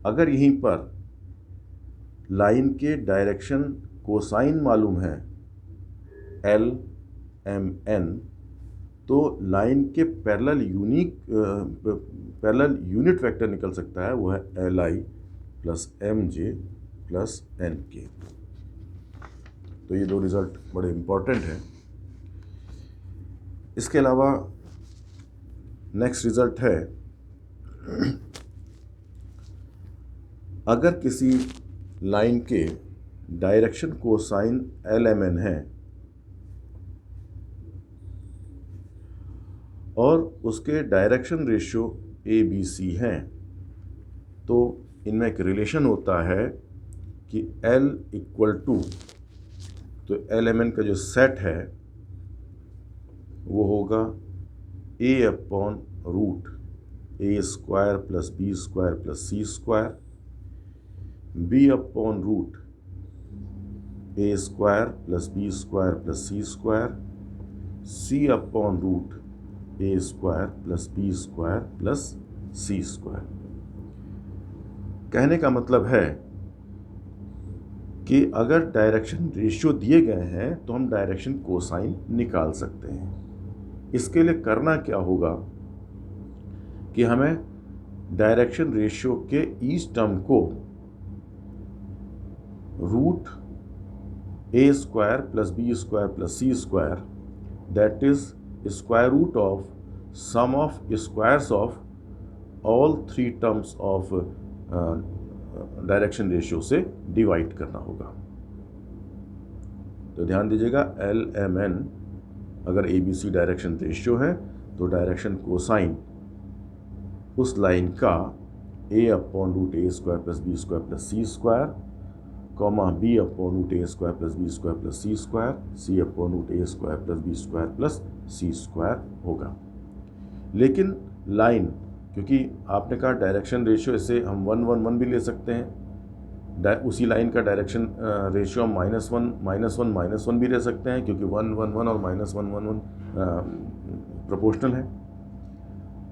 अगर यहीं पर लाइन के डायरेक्शन कोसाइन मालूम है LMN, तो लाइन के पैरेलल यूनिट वेक्टर निकल सकता है, वो है LI + MJ + NK। तो ये 2 रिज़ल्ट बड़े इम्पॉर्टेंट हैं। इसके अलावा नेक्स्ट रिज़ल्ट है, अगर किसी लाइन के डायरेक्शन कोसाइन LMN है और उसके डायरेक्शन रेशियो ABC हैं, तो इनमें एक रिलेशन होता है कि L = तो LMN का जो सेट है वो होगा A/√A² + B² + C², B/√A² + B² + C², C/√A² + B² + C²। कहने का मतलब है कि अगर डायरेक्शन रेशियो दिए गए हैं तो हम डायरेक्शन कोसाइन निकाल सकते हैं। इसके लिए करना क्या होगा कि हमें डायरेक्शन रेशियो के ईच टर्म को √A² + B² + C², that is square root of sum of squares of all 3 terms of direction ratio से डिवाइड करना होगा। तो ध्यान दीजिएगा, LMN अगर ABC डायरेक्शन रेशियो है तो डायरेक्शन कोसाइन उस लाइन का A/√A² + B² + C², B/√A² + B² + C², C/√A² + B² + C² होगा। लेकिन लाइन, क्योंकि आपने कहा डायरेक्शन रेशियो, इसे हम 1 1 1 भी ले सकते हैं, उसी लाइन का डायरेक्शन रेशियो हम -1 -1 भी ले सकते हैं, क्योंकि 1 1 1 और -1 1 1 प्रोपोर्शनल है।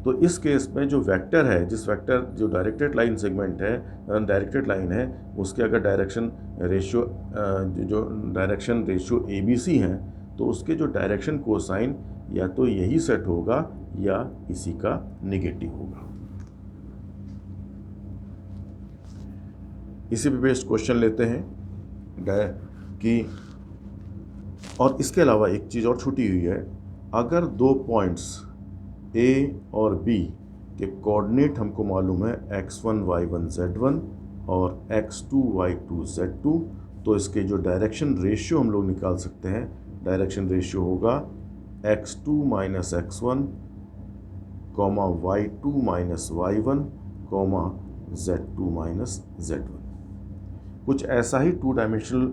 तो इस केस में जो वेक्टर है, जो डायरेक्टेड लाइन सेगमेंट है, डायरेक्टेड लाइन है, उसके अगर डायरेक्शन रेशियो ABC हैं, तो उसके जो डायरेक्शन कोसाइन या तो यही सेट होगा या इसी का नेगेटिव होगा। इसी पे बेस्ड क्वेश्चन लेते हैं कि, और इसके अलावा एक चीज़ और छूटी हुई है, अगर दो पॉइंट्स A और B के कोऑर्डिनेट हमको मालूम है x1 y1 z1 और x2 y2 z2, तो इसके जो डायरेक्शन रेशियो हम लोग निकाल सकते हैं। डायरेक्शन रेशियो होगा x2 minus x1 comma y2 minus y1 comma z2 minus z1। कुछ ऐसा ही 2 डायमेंशनल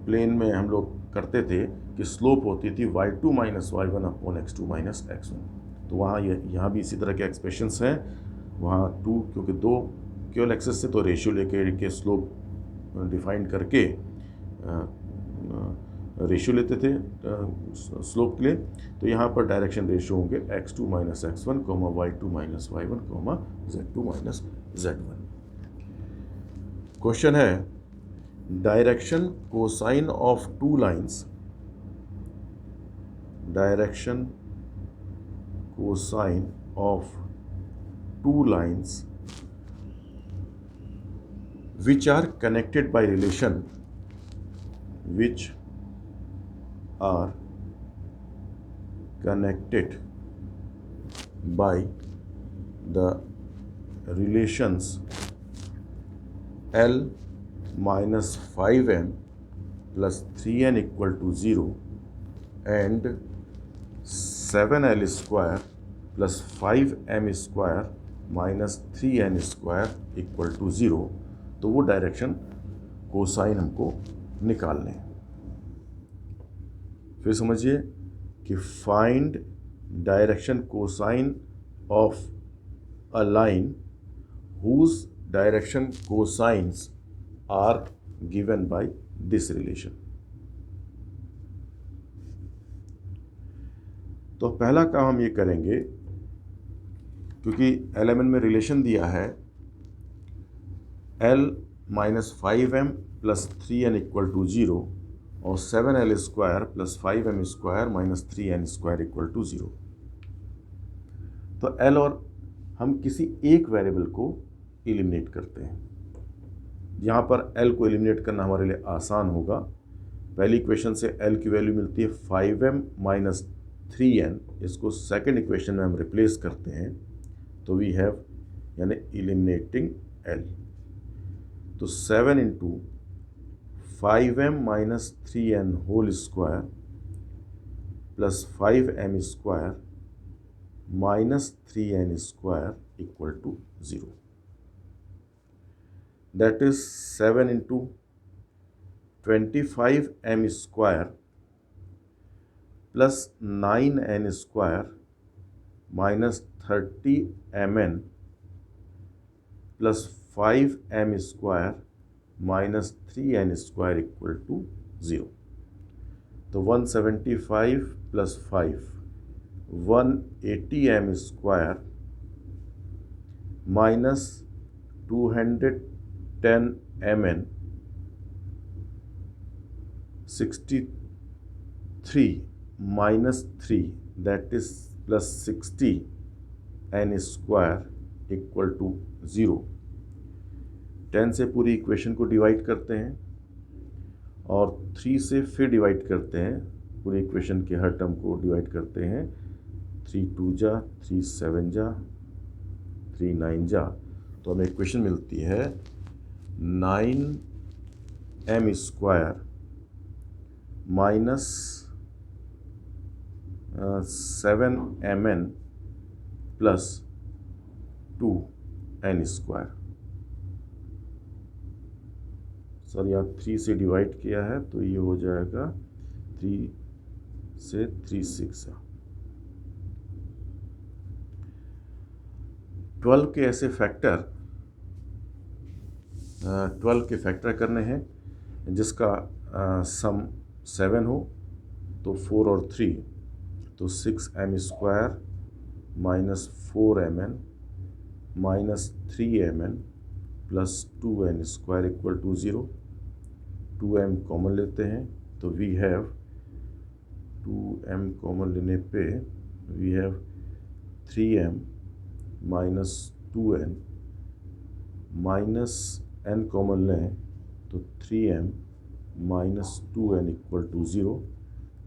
प्लेन में हम लोग करते थे कि स्लोप होती थी y2 minus y1 upon x2 minus x1। तो वहाँ यहाँ भी इसी तरह के एक्सप्रेशंस हैं। वहाँ 2 क्योंकि 2 केवल एक्सेस से, तो रेशियो लेके के स्लोप डिफाइन करके रेशियो लेते थे स्लोप के लिए। तो यहाँ पर डायरेक्शन रेशियो होंगे x2 minus x1 comma y2 minus y1 comma z2 minus z1। Question है, direction cosine of two lines, direction cosine of two lines which are connected by relation, which are connected by the relations L minus 5m plus 3n equal to 0 and 7l square plus 5m square minus 3n square equal to 0, तो वो direction cosine हमको निकालने हैं। फिर समझिए कि find direction cosine of a line whose direction cosines are given by this relation. तो पहला काम हम ये करेंगे, क्योंकि एलिमेंट में रिलेशन दिया है L minus 5m plus 3n equal to 0 और 7l square plus 5m square minus 3n square equal to 0। तो L और हम किसी एक वेरिएबल को एलिमिनेट करते हैं। यहाँ पर L को एलिमिनेट करना हमारे लिए आसान होगा। पहली इक्वेशन से L की वैल्यू मिलती है 5m माइनस 3n, इसको सेकेंड इक्वेशन में हम रिप्लेस करते हैं, तो वी हैव यानी एलिमिनेटिंग L। तो 7 into 5m minus 3n whole square plus 5m square minus 3n square equal to 0। That is 7 into 25m square plus 9n square minus 30mn plus 5m square minus 3n square equal to 0। तो 175 plus 5 180m square minus 210mn 63 minus 3 that is plus 60n square equal to 0। 10 से पूरी equation को divide करते हैं और 3 से फिर divide करते हैं, पूरी इक्वेशन के हर टर्म को डिवाइड करते हैं। 3 2 जा, 3 7 जा, 3 9 जा, तो हमें इक्वेशन मिलती है 9m square minus 7mn plus 2n square. Sir यहाँ 3 से डिवाइड किया है तो ये हो जाएगा 3 से 3 6 12 के ऐसे फैक्टर 12 के फैक्टर करने हैं जिसका सम 7 हो, तो 4 और 3, तो 6m square minus 4mn minus 3mn plus 2n square equal to 0। 2m common लेते हैं तो वी हैव 2m कॉमन लेने पे we have 3m minus 2n, minus n common लें तो 3m minus 2n equal to 0।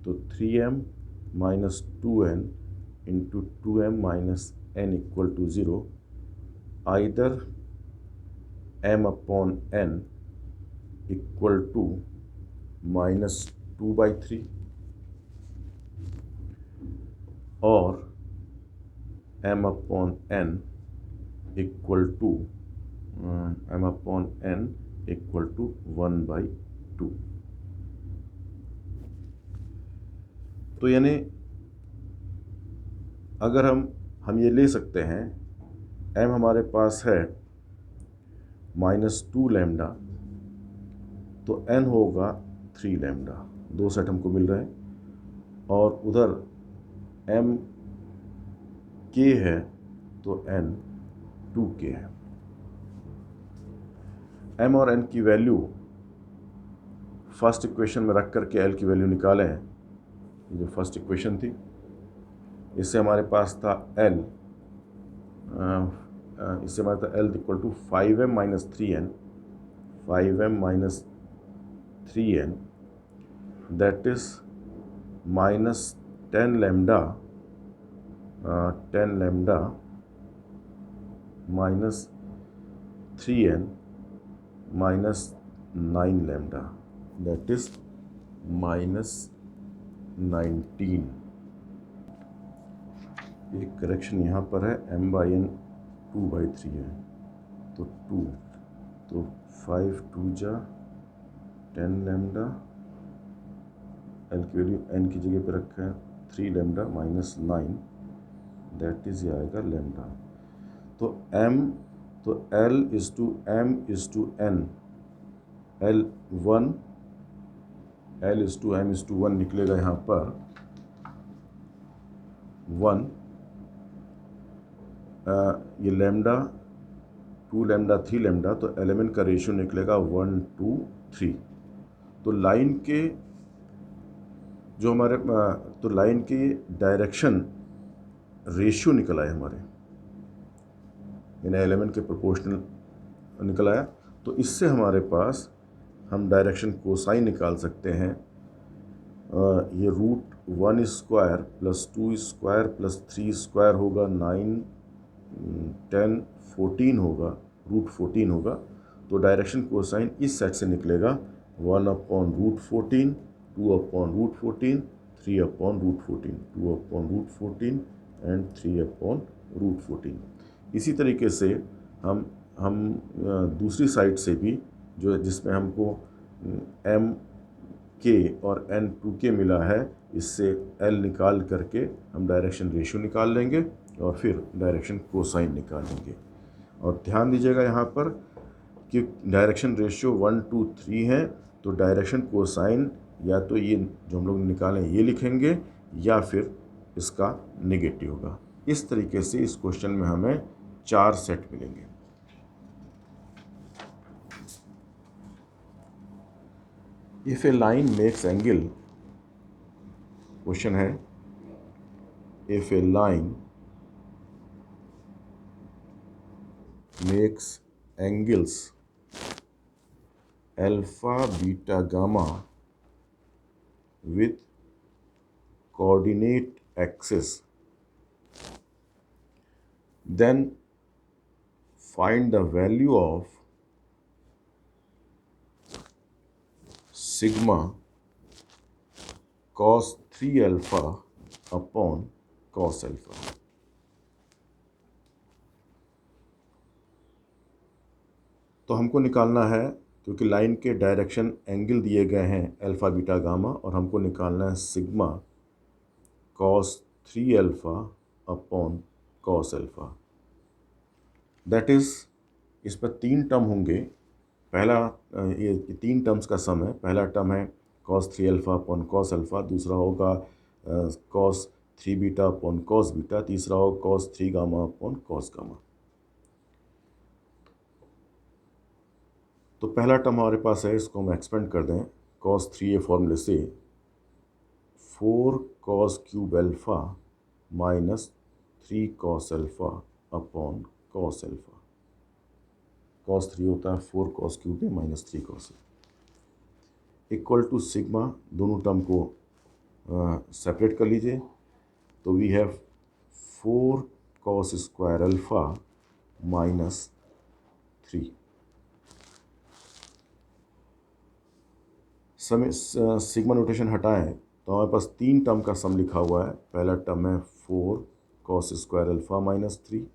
तो 3m minus 2n into 2m minus n equal to 0। Either m upon n equal to minus 2/3 और m upon n equal to equal to 1/2। तो यानी अगर हम ये ले सकते हैं, m हमारे पास है -2 लैम्डा, तो n होगा 3 लैम्डा। 2 सेट हमको मिल रहे हैं और उधर m k है तो n 2k है। m और n की वैल्यू फर्स्ट इक्वेशन में रख करके l की वैल्यू निकालें। ये जो फर्स्ट इक्वेशन थी, इससे हमारे पास था l, इससे हमारे था l equal to 5m minus 3n, 5m minus 3n, that is minus 10 lambda, 10 lambda minus 3n minus 9 lambda, that is minus 19। एक करेक्शन यहाँ पर है, m/n 2/3 है तो 2, तो 5 2 जा 10 लैम्डा, l की वैल्यू n की जगह पे रखा है 3 लैम्डा माइनस 9, दैट इज ये आएगा लैम्डा। तो l is to m is to n, l 1 is to m is to 1 निकलेगा यहाँ पर 1। ये लैम्डा 2 लैम्डा 3 लैम्डा, तो एलिमेंट का रेशियो निकलेगा 1 2 3। तो लाइन के जो हमारे तो लाइन के डायरेक्शन रेशियो निकल आए हमारे, यानी एलिमेंट के प्रोपोर्शनल निकल आया। तो इससे हमारे पास हम डायरेक्शन कोसाइन निकाल सकते हैं। ये √1 square plus 2 square plus 3 square होगा 9 10 14 होगा, √14 होगा। तो डायरेक्शन कोसाइन इस सेट से निकलेगा 1 upon √14, 2 upon √14, 3 upon √14, 2 upon √14 and 3 upon √14। इसी तरीके से हम दूसरी साइड से भी जो जिसमें हमको m k और n 2k मिला है, इससे l निकाल करके हम डायरेक्शन रेशियो निकाल लेंगे और फिर डायरेक्शन कोसाइन निकालेंगे। और ध्यान दीजिएगा यहाँ पर कि डायरेक्शन रेशियो 1 2 3 है, तो डायरेक्शन कोसाइन या तो ये जो हम लोग निकालें ये लिखेंगे या फिर इसका नेगेटिव होगा। इस तरीके से इस क्वेश्चन में हमें 4 सेट मिलेंगे। If a line makes angle, question है if a line makes angles alpha, beta, gamma with coordinate axis, then find the value of sigma cos 3 alpha upon cos alpha। तो हमको निकालना है, क्योंकि लाइन के डायरेक्शन एंगल दिए गए हैं अल्फ़ा बीटा गामा, और हमको निकालना है sigma cos 3 alpha upon cos alpha. That is, इस पर 3 टर्म होंगे। पहला ये 3 टर्म्स का सम है। पहला टर्म है cos 3 alpha upon cos alpha, दूसरा होगा cos 3 beta upon cos beta, तीसरा होगा cos 3 gamma upon cos gamma. तो पहला टर्म हमारे पास है, इसको हम एक्सपेंड कर दें। कॉस 3 ए फॉर्मूले से 4 cos cube alpha minus 3 cos alpha upon cos alpha. cos 3 होता है 4 cos क्यूब में minus 3 cos equal to sigma. दोनों टर्म को सेपरेट कर लीजिए, तो we have 4 cos square alpha minus 3। Sigma notation हटाएं तो हमारे पास 3 टर्म का सम लिखा हुआ है। पहला टर्म है 4 cos square alpha minus 3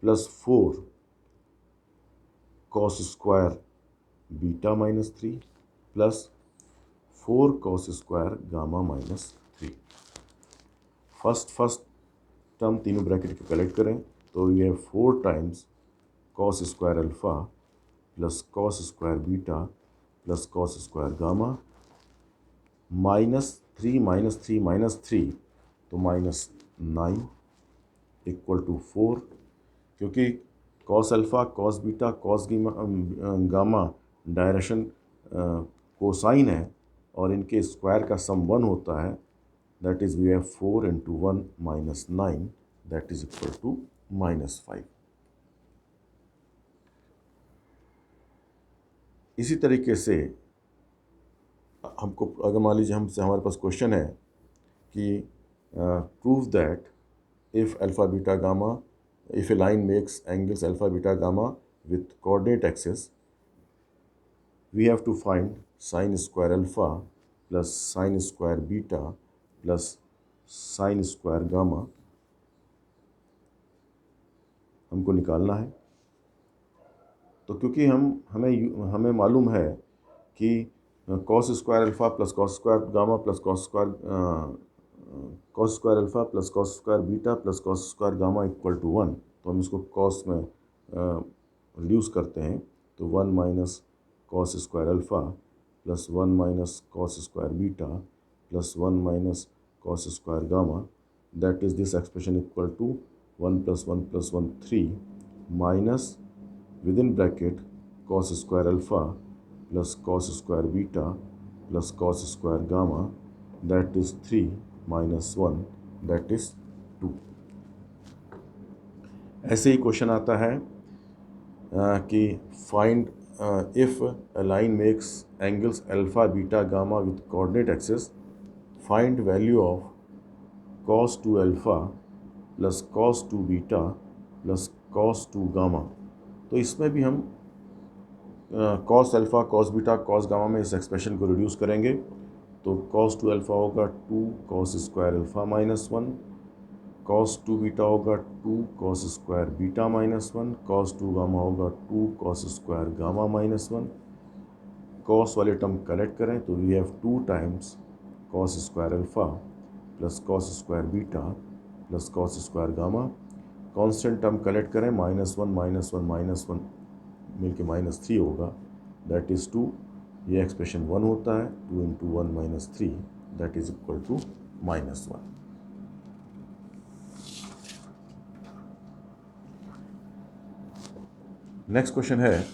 plus 4 cos square beta minus 3 plus 4 cos square gamma minus 3। First term तीनों ब्रैकेट के कलेक्ट करें तो ये 4 times cos square alpha plus cos square beta plus cos square gamma -3 तो -9 equal to 4। क्योंकि cos alpha cos beta cos gamma direction cosine है और इनके स्क्वायर का सम 1 होता है, that is we have 4 into 1 -9 that is equal to -5। इसी तरीके से हमको अगर मान लीजिए हमसे हमारे पास क्वेश्चन है कि prove that if alpha beta gamma if a line makes angles alpha beta gamma with coordinate axis we have to find sine square alpha plus sine square beta plus sine square gamma हमको निकालना है। तो क्योंकि हमें मालूम है कि cos square alpha plus cos square gamma plus cos square alpha plus cos square beta plus cos square gamma equal to 1, तो हम इसको cos में रिड्यूस करते हैं तो 1 minus cos square alpha plus 1 minus cos square beta plus 1 minus cos square gamma that is this expression equal to 1 plus 1 plus 1 3 minus within bracket cos square alpha plus cos square beta plus cos square gamma that is 3 minus 1 that is 2। ऐसे ही question आता है कि find if a line makes angles alpha beta gamma with coordinate axis find value of cos 2 alpha plus cos 2 beta plus cos 2 gamma. तो इसमें भी हम cos alpha cos beta cos gamma में इस एक्सप्रेशन को रिड्यूस करेंगे तो cos 2 alpha होगा 2 cos square alpha minus 1, cos 2 beta होगा 2 cos square beta minus 1, cos 2 gamma होगा 2 cos square gamma minus 1। cos वाले टर्म कलेक्ट करें तो we have 2 times cos square alpha plus cos square beta plus cos square gamma. Constant term collect करें -1 मिलके -3 होगा that is 2। ये expression 1 होता है 2 into 1 minus 3 that is equal to -1। Next question है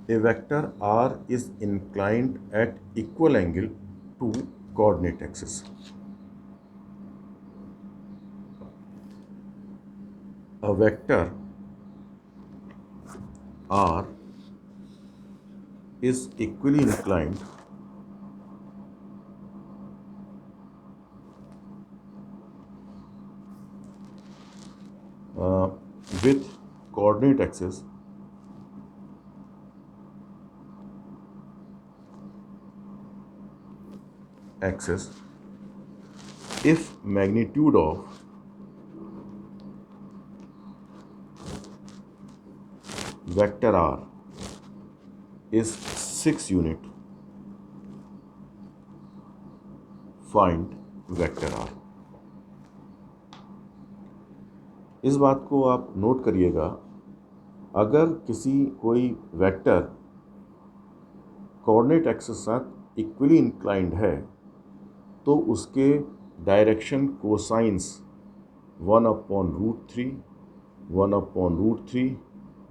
a vector R is inclined at equal angle to coordinate axis. A vector R is equally inclined with coordinate axis if magnitude of vector R is 6 unit, find vector R। इस बात को आप note करिएगा, अगर कोई vector coordinate axis के साथ equally inclined है तो उसके डायरेक्शन कोसाइंस 1/√3, 1/√3,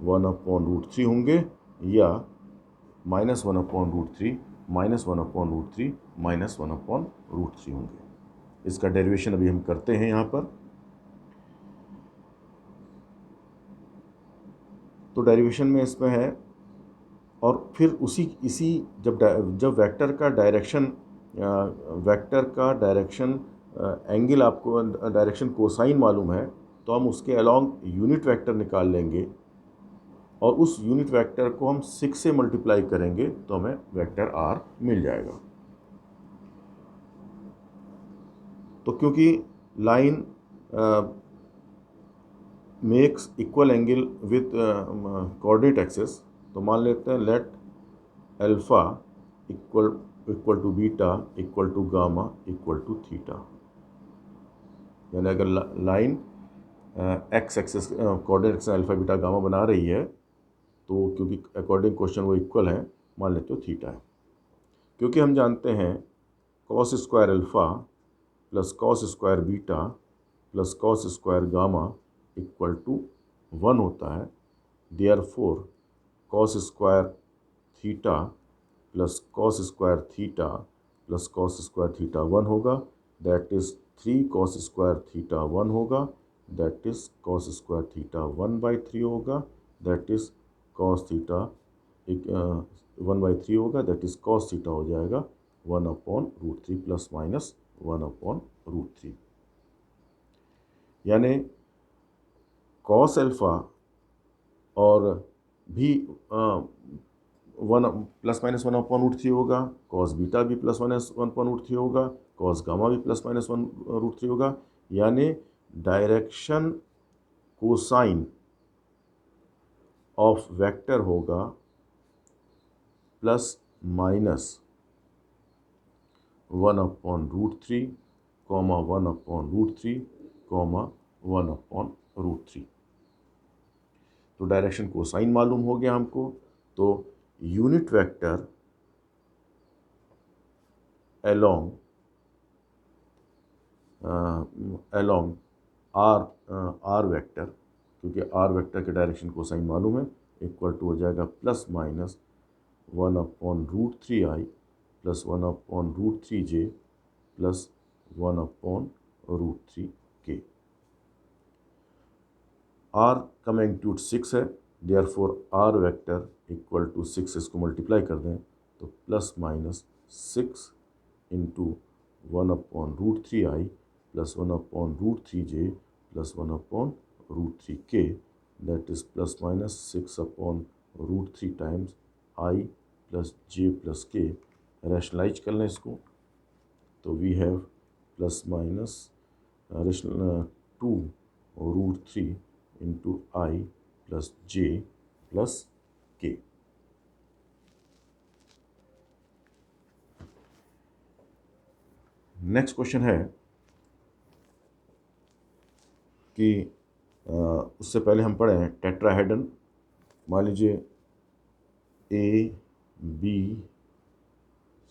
1/√3 होंगे या -1/√3 -1/√3 -1/√3 होंगे। इसका डेरिवेशन अभी हम करते हैं यहाँ पर। तो डेरिवेशन में इसमें है, और फिर इसी जब वेक्टर का डायरेक्शन एंगल आपको डायरेक्शन कोसाइन मालूम है, तो हम उसके अलोंग यूनिट वेक्टर निकाल लेंगे और उस यूनिट वेक्टर को हम 6 से मल्टीप्लाई करेंगे तो हमें वेक्टर आर मिल जाएगा। तो क्योंकि line makes equal angle with coordinate axis, तो मान लेते हैं let alpha equal to beta equal to gamma equal to theta. यानी अगर line X axis coordinate axis alpha beta gamma बना रही है, तो क्योंकि अकॉर्डिंग क्वेश्चन वो इक्वल है, मान लेते हो थीटा है। क्योंकि हम जानते हैं cos square alpha plus cos square beta plus cos square gamma equal to 1 होता है। Therefore cos square theta plus cos square theta plus cos square theta 1 होगा, that is 3 cos square theta 1 होगा, that is cos square theta 1/3 होगा, that is cos theta 1/3 होगा, that is cos theta हो जाएगा 1/√3 plus minus 1/√3। यानी cos alpha और भी 1 plus minus 1/√3 होगा, कॉस बीटा भी प्लस माइनस 1/√3 होगा, कॉस गामा भी प्लस माइनस 1/√3 होगा। यानी डायरेक्शन कोसाइन ऑफ वेक्टर होगा प्लस माइनस 1/√3, 1/√3, 1/√3। तो डायरेक्शन कोसाइन मालूम हो गया हमको। तो unit vector along R vector, क्योंकि आर वेक्टर के डायरेक्शन कोसाइन मालूम है, इक्वल टू हो जाएगा plus minus 1/√3i plus 1/√3j plus 1/√3k। R का मैग्नीट्यूड 6 है, therefore R vector equal to 6, इसको मल्टीप्लाई कर दें तो plus minus 6 into 1/√3i plus 1/√3j plus 1/√3k, that is plus minus 6/√3 times i plus j plus k। Rationalise कर लें इसको तो we have plus minus 2√3 into i plus j plus k। Next question है कि उससे पहले हम पढ़ें टेट्राहेड्रन। मान लीजिए A B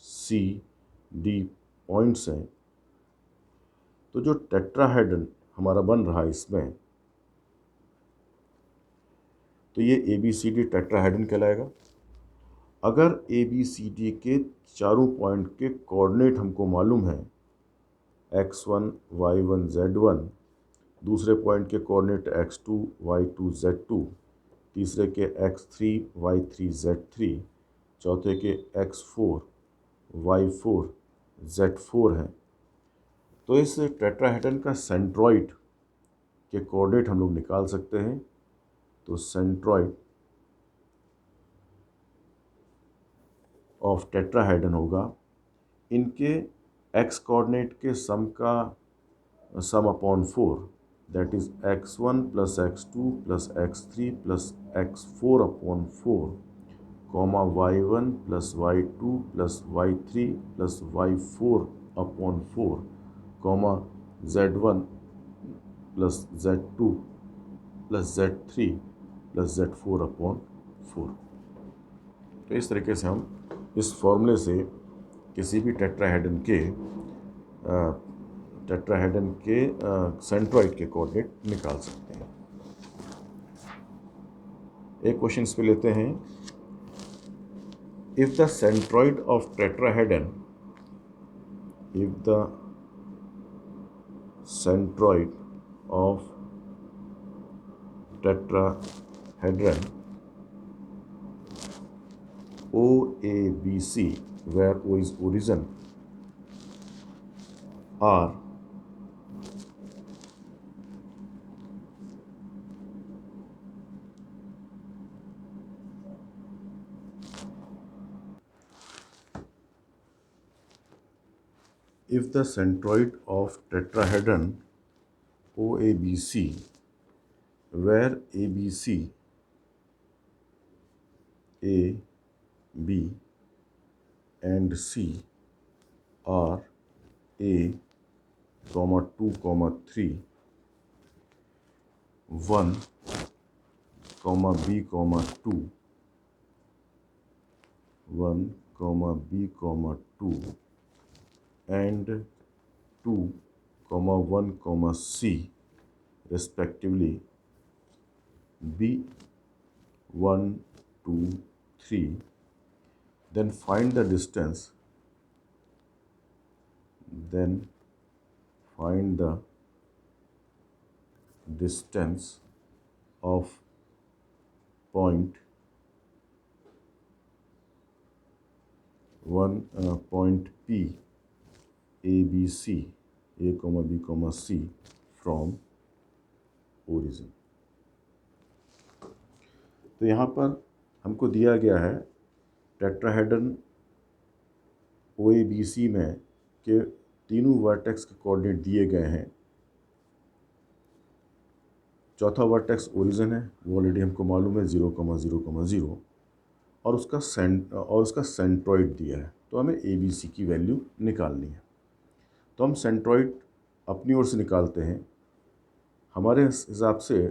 C D points हैं, तो जो टेट्राहेड्रन हमारा बन रहा है इसमें, तो ये A B C D tetrahedron कहलाएगा। अगर ए बी सी डी के चारों पॉइंट के कोऑर्डिनेट हमको मालूम है x1 y1 z1, दूसरे पॉइंट के कोऑर्डिनेट x2 y2 z2, तीसरे के x3 y3 z3, चौथे के x4 y4 z4 हैं, तो इस टेट्राहेड्रन का सेंट्रॉइड के कोऑर्डिनेट हम लोग निकाल सकते हैं। तो सेंट्रॉइड ऑफ टेट्राहेड्रन होगा इनके x कोऑर्डिनेट के सम का सम upon 4, that is x1 plus x2 plus x3 plus x4/4, comma y1 plus y2 plus y3 plus y4/4, comma z1 plus z2 plus z3 plus z4/4। तो इस तरीके से हम इस फॉर्मूले से किसी भी टेट्राहेड्रन के सेंट्रॉइड के कोऑर्डिनेट निकाल सकते हैं। एक क्वेश्चन इस पे लेते हैं if the centroid of tetrahedron, if the centroid of tetrahedron OABC, where O is origin, are if the centroid of tetrahedron OABC, where ABC, A, B, and C are A, 2, 3, 1, B, 2, 1, B, 2, and 2, 1, C, respectively, B, 1, 2, 3, then find the distance, of point P, ABC, A, B, C from origin. तो यहाँ पर हमको दिया गया है tetrahedron OABC में के तीनों वर्टेक्स के कोऑर्डिनेट दिए गए हैं। चौथा वर्टेक्स ओरिजिन है, वो ऑलरेडी हमको मालूम है 0, 0, 0, और उसका सेंट्रॉइड दिया है, तो हमें ABC की वैल्यू निकालनी है। तो हम सेंट्रॉइड अपनी ओर से निकालते हैं। हमारे हिसाब से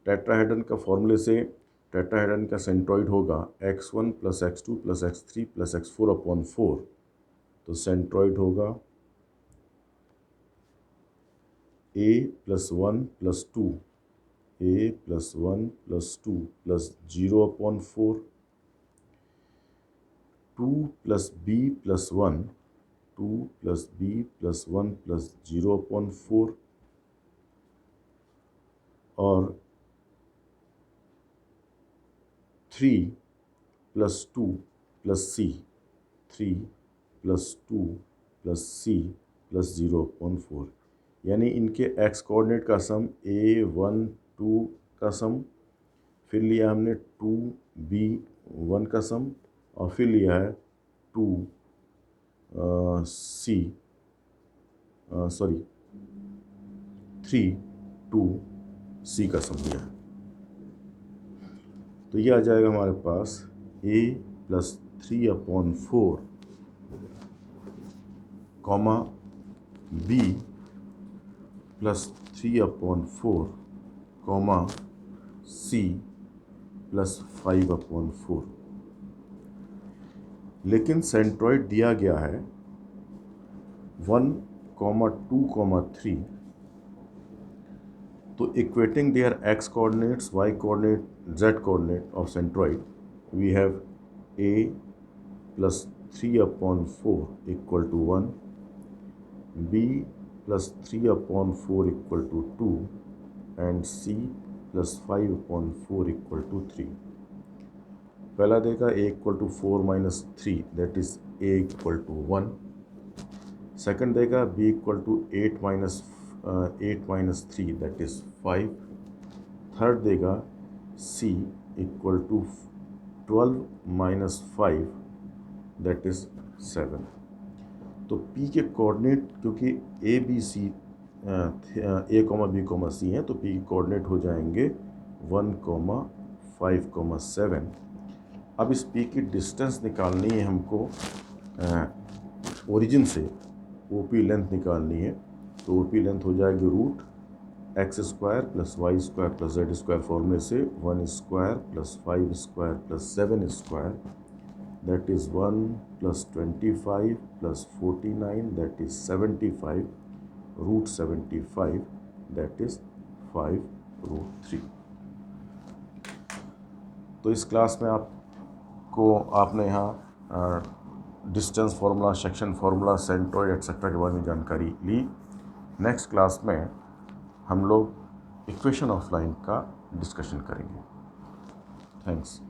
टेट्राहेड्रन का फॉर्मूले से टेट्राहेड्रन का सेंट्रॉइड होगा x1 + x2 + x3 + x4/4। तो सेंट्रॉइड होगा a + 1 + 2, a + 1 + 2 + 0/4, 2 + b + 1, 2 + b + 1 + 0/4, और 3 + 2 + c, 3 + 2 + c + 0/4, यानी इनके x कोऑर्डिनेट का सम a1 2 का सम, फिर लिया हमने 2b1 का सम, और फिर लिया है 3 2c का सम लिया है। तो ये आ जाएगा हमारे पास a + 3/4, b + 3/4, c + 5/4। लेकिन सेंट्रॉइड दिया गया है 1, 2, 3, तो equating their x coordinates, y coordinate, z coordinate of centroid, we have a + 3/4 = 1, b + 3/4 = 2, and c + 5/4 = 3। पहला देगा a = 4 - 3, that is a = 1। Second देगा b = 8 - 3, that is 5। थर्ड देगा c = 12 - 5, that is 7। तो p के कोऑर्डिनेट, क्योंकि a b c c हैं, तो p के कोऑर्डिनेट हो जाएंगे 1, 5, 7। अब इस p की डिस्टेंस निकालनी है हमको ओरिजिन से, OP लेंथ निकालनी है। तो OP लेंथ हो जाएगी √x² + y² + z² फॉर्मूले से 1² + 5² + 7², that is 1 + 25 + 49, that is 75, √75, that is 5√3। तो इस क्लास में आपने यहाँ distance formula, section formula, centroid etcetera के बारे में जानकारी ली। नेक्स्ट क्लास में हम लोग इक्वेशन ऑफ लाइन का डिस्कशन करेंगे। थैंक्स।